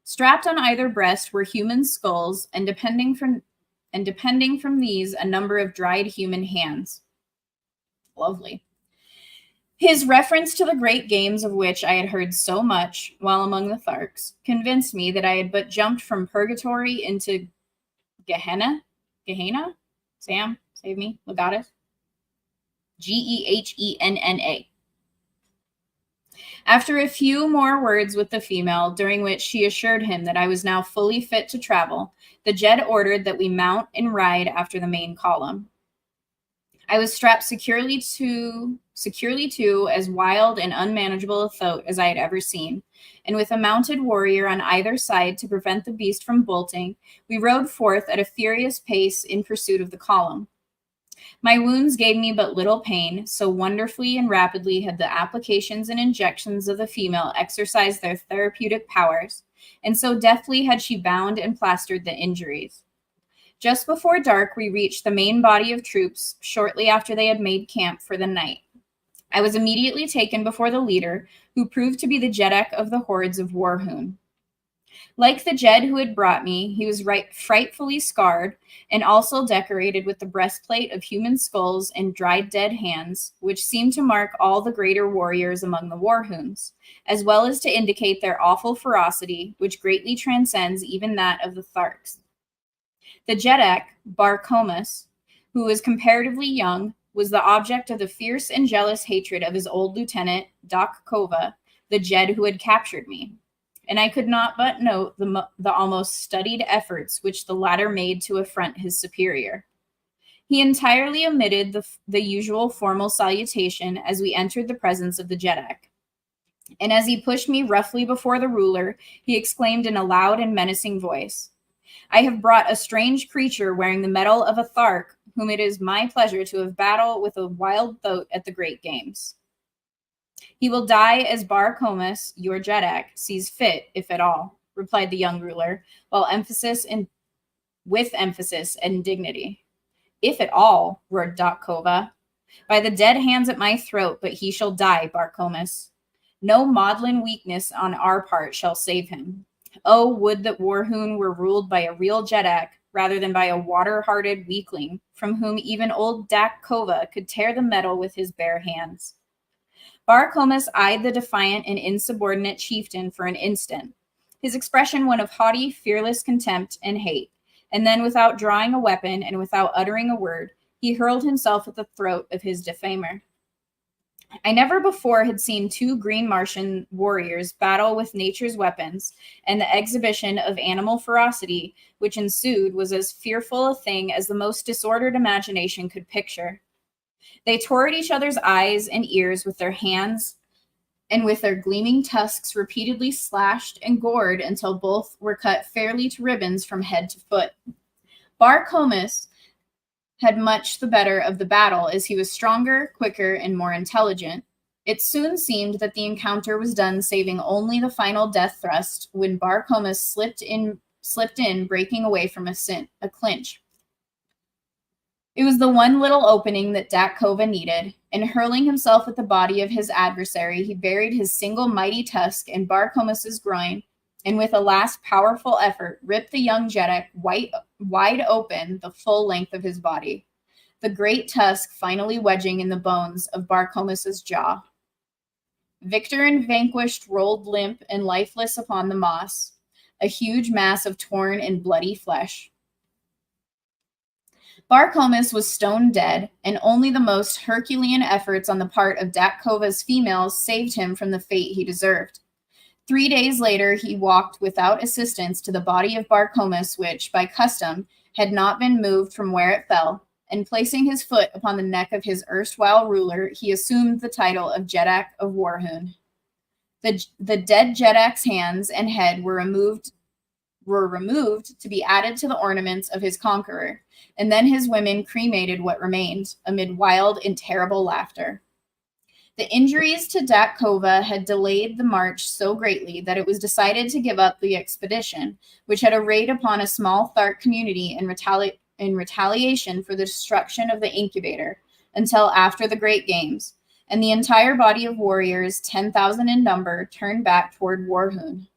Strapped on either breast were human skulls, and depending from these a number of dried human hands. Lovely. His reference to the great games of which I had heard so much while among the Tharks convinced me that I had but jumped from purgatory into Gehenna? Sam, save me. Legatus? Gehenna. After a few more words with the female, during which she assured him that I was now fully fit to travel, the Jed ordered that we mount and ride after the main column. I was strapped securely to as wild and unmanageable a thoat as I had ever seen, and with a mounted warrior on either side to prevent the beast from bolting, we rode forth at a furious pace in pursuit of the column. My wounds gave me but little pain, so wonderfully and rapidly had the applications and injections of the female exercised their therapeutic powers, and so deftly had she bound and plastered the injuries. Just before dark, we reached the main body of troops shortly after they had made camp for the night. I was immediately taken before the leader, who proved to be the Jeddak of the hordes of Warhoon. Like the Jed who had brought me, he was frightfully scarred and also decorated with the breastplate of human skulls and dried dead hands, which seemed to mark all the greater warriors among the Warhoons, as well as to indicate their awful ferocity, which greatly transcends even that of the Tharks. The Jeddak, Bar Comus, who was comparatively young, was the object of the fierce and jealous hatred of his old lieutenant, Doc Kova, the Jed who had captured me, and I could not but note the almost studied efforts which the latter made to affront his superior. He entirely omitted the usual formal salutation as we entered the presence of the Jeddak. And as he pushed me roughly before the ruler, he exclaimed in a loud and menacing voice, "I have brought a strange creature wearing the medal of a Thark, whom it is my pleasure to have battle with a wild thoat at the great games. He will die as Bar Comus, your Jeddak, sees fit, if at all," replied the young ruler, with emphasis and dignity. "If at all," roared Kova. "By the dead hands at my throat, but he shall die, Bar Comus. No maudlin weakness on our part shall save him. Oh, would that Warhoon were ruled by a real Jeddak rather than by a water-hearted weakling, from whom even old Dak Kova could tear the metal with his bare hands." Bar Comus eyed the defiant and insubordinate chieftain for an instant, his expression one of haughty, fearless contempt and hate, and then without drawing a weapon and without uttering a word, he hurled himself at the throat of his defamer. I never before had seen two green Martian warriors battle with nature's weapons, and the exhibition of animal ferocity which ensued was as fearful a thing as the most disordered imagination could picture. They tore at each other's eyes and ears with their hands, and with their gleaming tusks repeatedly slashed and gored until both were cut fairly to ribbons from head to foot. Bar Comus had much the better of the battle, as he was stronger, quicker, and more intelligent. It soon seemed that the encounter was done, saving only the final death thrust, when Bar Comus slipped in, breaking away from a clinch. It was the one little opening that Dak Kova needed, and hurling himself at the body of his adversary, he buried his single mighty tusk in Bar Comus's groin, and with a last powerful effort, ripped the young Jeddak wide open the full length of his body, the great tusk finally wedging in the bones of Bar Comus's jaw. Victor and vanquished rolled limp and lifeless upon the moss, a huge mass of torn and bloody flesh. Bar Comus was stone dead, and only the most Herculean efforts on the part of Dak Kova's females saved him from the fate he deserved. 3 days later, he walked without assistance to the body of Bar Comus, which, by custom, had not been moved from where it fell, and placing his foot upon the neck of his erstwhile ruler, he assumed the title of Jeddak of Warhoon. The dead Jeddak's hands and head were removed to be added to the ornaments of his conqueror, and then his women cremated what remained, amid wild and terrible laughter. The injuries to Dak Kova had delayed the march so greatly that it was decided to give up the expedition, which had a raid upon a small Thark community in retaliation for the destruction of the incubator, until after the Great Games, and the entire body of warriors, 10,000 in number, turned back toward Warhoon.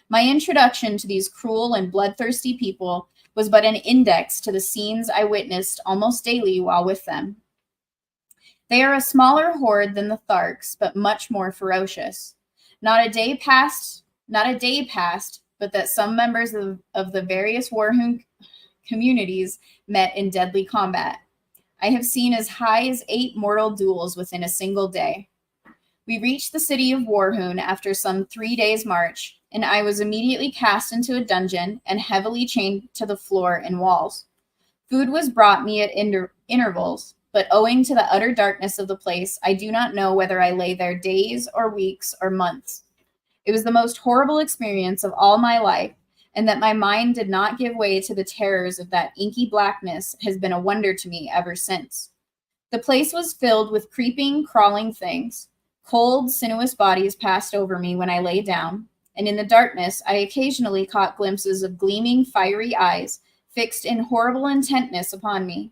My introduction to these cruel and bloodthirsty people was but an index to the scenes I witnessed almost daily while with them. They are a smaller horde than the Tharks, but much more ferocious. Not a day passed, but that some members of the various Warhoon communities met in deadly combat. I have seen as high as 8 mortal duels within a single day. We reached the city of Warhoon after some 3 days' march, and I was immediately cast into a dungeon and heavily chained to the floor and walls. Food was brought me at intervals, but owing to the utter darkness of the place, I do not know whether I lay there days or weeks or months. It was the most horrible experience of all my life, and that my mind did not give way to the terrors of that inky blackness has been a wonder to me ever since. The place was filled with creeping, crawling things. Cold, sinuous bodies passed over me when I lay down, and in the darkness I occasionally caught glimpses of gleaming, fiery eyes fixed in horrible intentness upon me.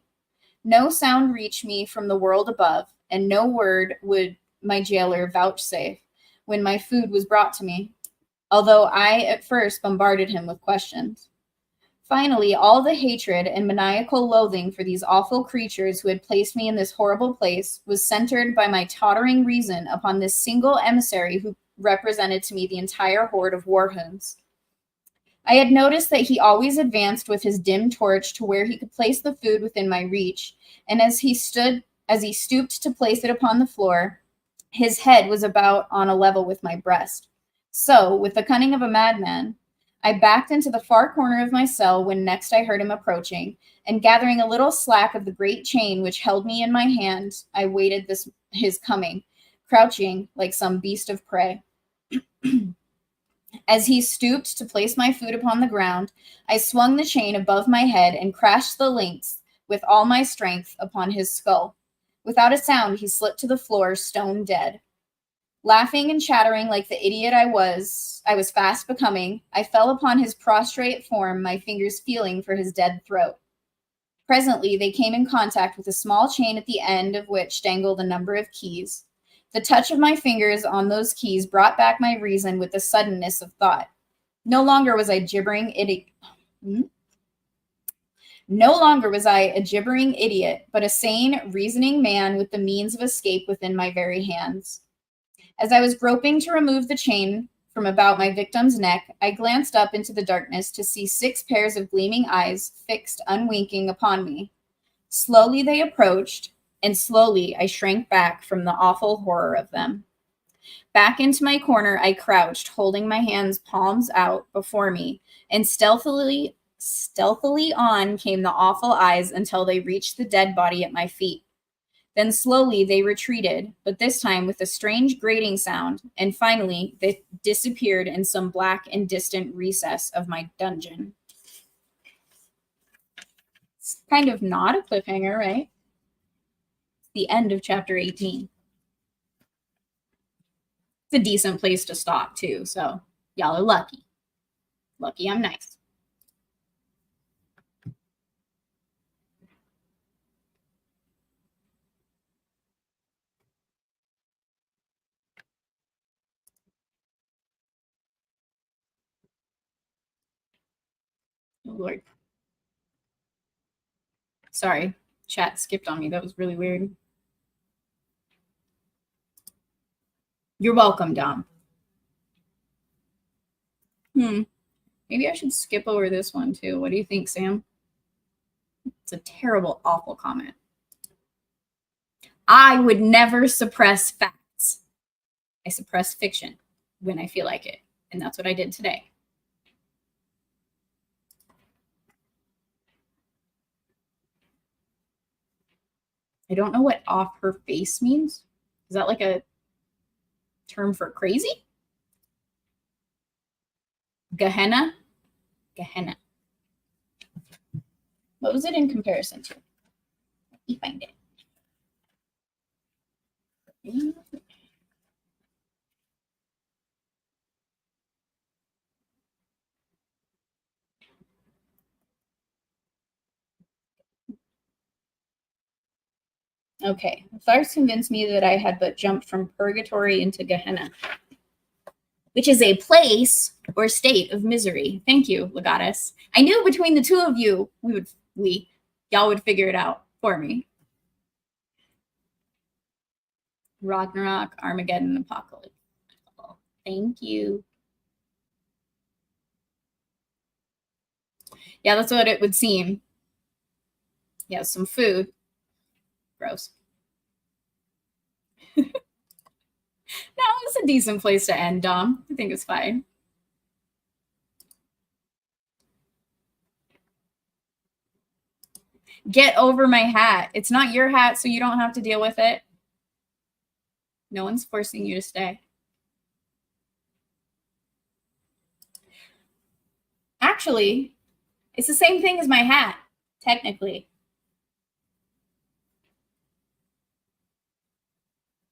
No sound reached me from the world above, and no word would my jailer vouchsafe when my food was brought to me, although I at first bombarded him with questions. Finally, all the hatred and maniacal loathing for these awful creatures who had placed me in this horrible place was centered by my tottering reason upon this single emissary who represented to me the entire horde of Warhoons. I had noticed that he always advanced with his dim torch to where he could place the food within my reach, and as he stooped to place it upon the floor, His head was about on a level with my breast. So, with the cunning of a madman, I backed into the far corner of my cell when next I heard him approaching, and gathering a little slack of the great chain which held me in my hand, I waited his coming, crouching like some beast of prey. As he stooped to place my food upon the ground, I swung the chain above my head and crashed the links with all my strength upon his skull. Without a sound, he slipped to the floor, stone dead. Laughing and chattering like the idiot I was fast becoming, I fell upon his prostrate form, my fingers feeling for his dead throat. Presently, they came in contact with a small chain at the end of which dangled a number of keys. The touch of my fingers on those keys brought back my reason with the suddenness of thought. No longer was I a gibbering idiot, but a sane, reasoning man with the means of escape within my very hands. As I was groping to remove the chain from about my victim's neck, I glanced up into the darkness to see 6 pairs of gleaming eyes fixed unwinking upon me. Slowly they approached, and slowly I shrank back from the awful horror of them. Back into my corner I crouched, holding my hands palms out before me, and stealthily on came the awful eyes until they reached the dead body at my feet. Then slowly they retreated, but this time with a strange grating sound, and finally they disappeared in some black and distant recess of my dungeon. It's kind of not a cliffhanger, right? The end of chapter 18. It's a decent place to stop too, so y'all are lucky. Lucky I'm nice. Oh Lord. Sorry, chat skipped on me. That was really weird. You're welcome, Dom. Maybe I should skip over this one too. What do you think, Sam? It's a terrible, awful comment. I would never suppress facts. I suppress fiction when I feel like it. And that's what I did today. I don't know what off her face means. Is that like a term for crazy? Gehenna? Gehenna. What was it in comparison to? Let me find it. Okay, Tharks convinced me that I had but jumped from purgatory into Gehenna, which is a place or state of misery. Thank you, Legatus. I knew between the two of you, y'all would figure it out for me. Ragnarok, Armageddon, Apocalypse. Oh, thank you. Yeah, that's what it would seem. Yeah, some food. Gross. No, it's a decent place to end, Dom. I think it's fine. Get over my hat. It's not your hat, so you don't have to deal with it. No one's forcing you to stay. Actually, it's the same thing as my hat, technically.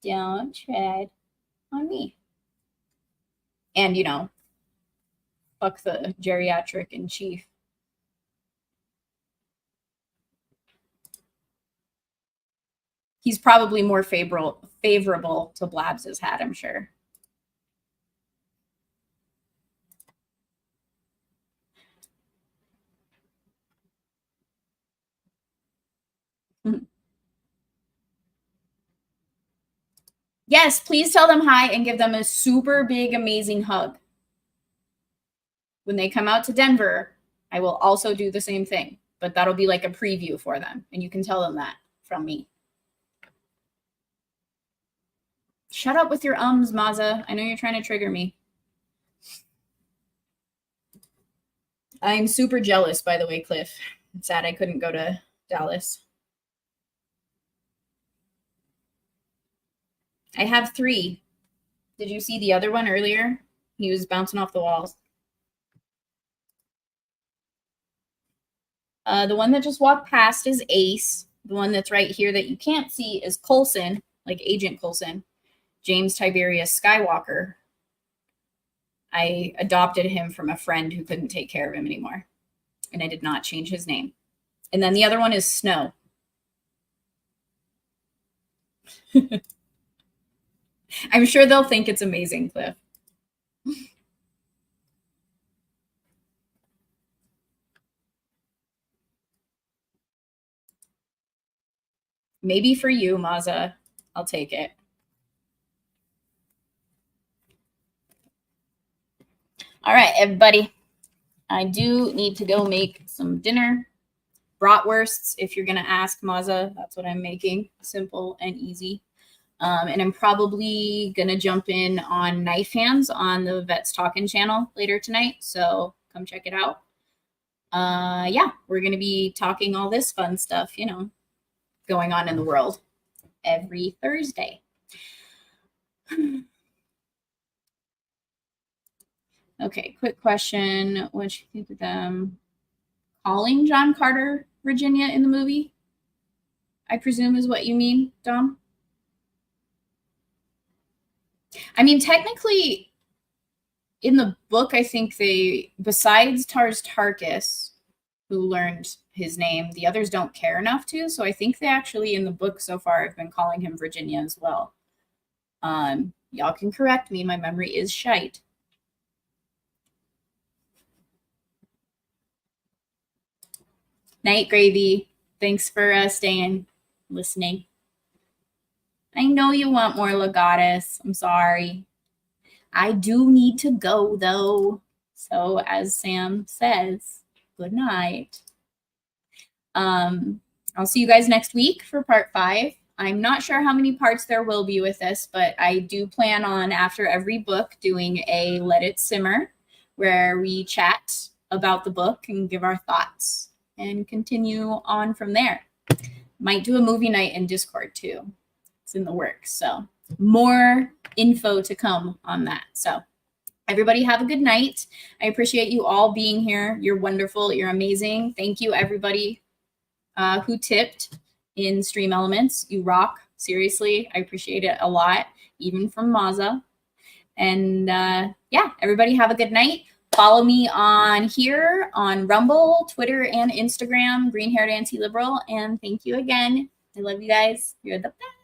Don't tread on me. And, you know, fuck the geriatric in chief. He's probably more favorable to Blabs's hat, I'm sure. Yes, please tell them hi and give them a super big, amazing hug. When they come out to Denver, I will also do the same thing, but that'll be like a preview for them. And you can tell them that from me. Shut up with your ums, Maza. I know you're trying to trigger me. I'm super jealous, by the way, Cliff. It's sad I couldn't go to Dallas. I have 3. Did you see the other one earlier? He was bouncing off the walls. The one that just walked past is Ace. The one that's right here that you can't see is Coulson, like Agent Coulson, James Tiberius Skywalker. I adopted him from a friend who couldn't take care of him anymore, and I did not change his name. And then the other one is Snow. I'm sure they'll think it's amazing, Cliff. Maybe for you, Maza. I'll take it. All right, everybody. I do need to go make some dinner. Bratwursts, if you're going to ask, Maza. That's what I'm making. Simple and easy. And I'm probably going to jump in on Knife Hands on the Vets Talkin' channel later tonight. So come check it out. Yeah, we're going to be talking all this fun stuff, you know, going on in the world every Thursday. Okay, quick question. What do you think of them calling John Carter Virginia in the movie? I presume is what you mean, Dom? I mean, technically, in the book, I think they, besides Tars Tarkas, who learned his name, the others don't care enough to. So I think they actually, in the book so far, have been calling him Virginia as well. Y'all can correct me. My memory is shite. Night, Gravy. Thanks for staying, listening. I know you want more Legatus. I'm sorry. I do need to go, though. So, as Sam says, good night. I'll see you guys next week for part 5. I'm not sure how many parts there will be with this, but I do plan on, after every book, doing a Let It Simmer, where we chat about the book and give our thoughts and continue on from there. Might do a movie night in Discord, too. It's in the works. So more info to come on that. So everybody have a good night. I appreciate you all being here. You're wonderful. You're amazing. Thank you, everybody who tipped in Stream Elements. You rock. Seriously, I appreciate it a lot, even from Maza. And yeah, everybody have a good night. Follow me on here, on Rumble, Twitter, and Instagram, Green Haired Anti-Liberal. And thank you again. I love you guys. You're the best.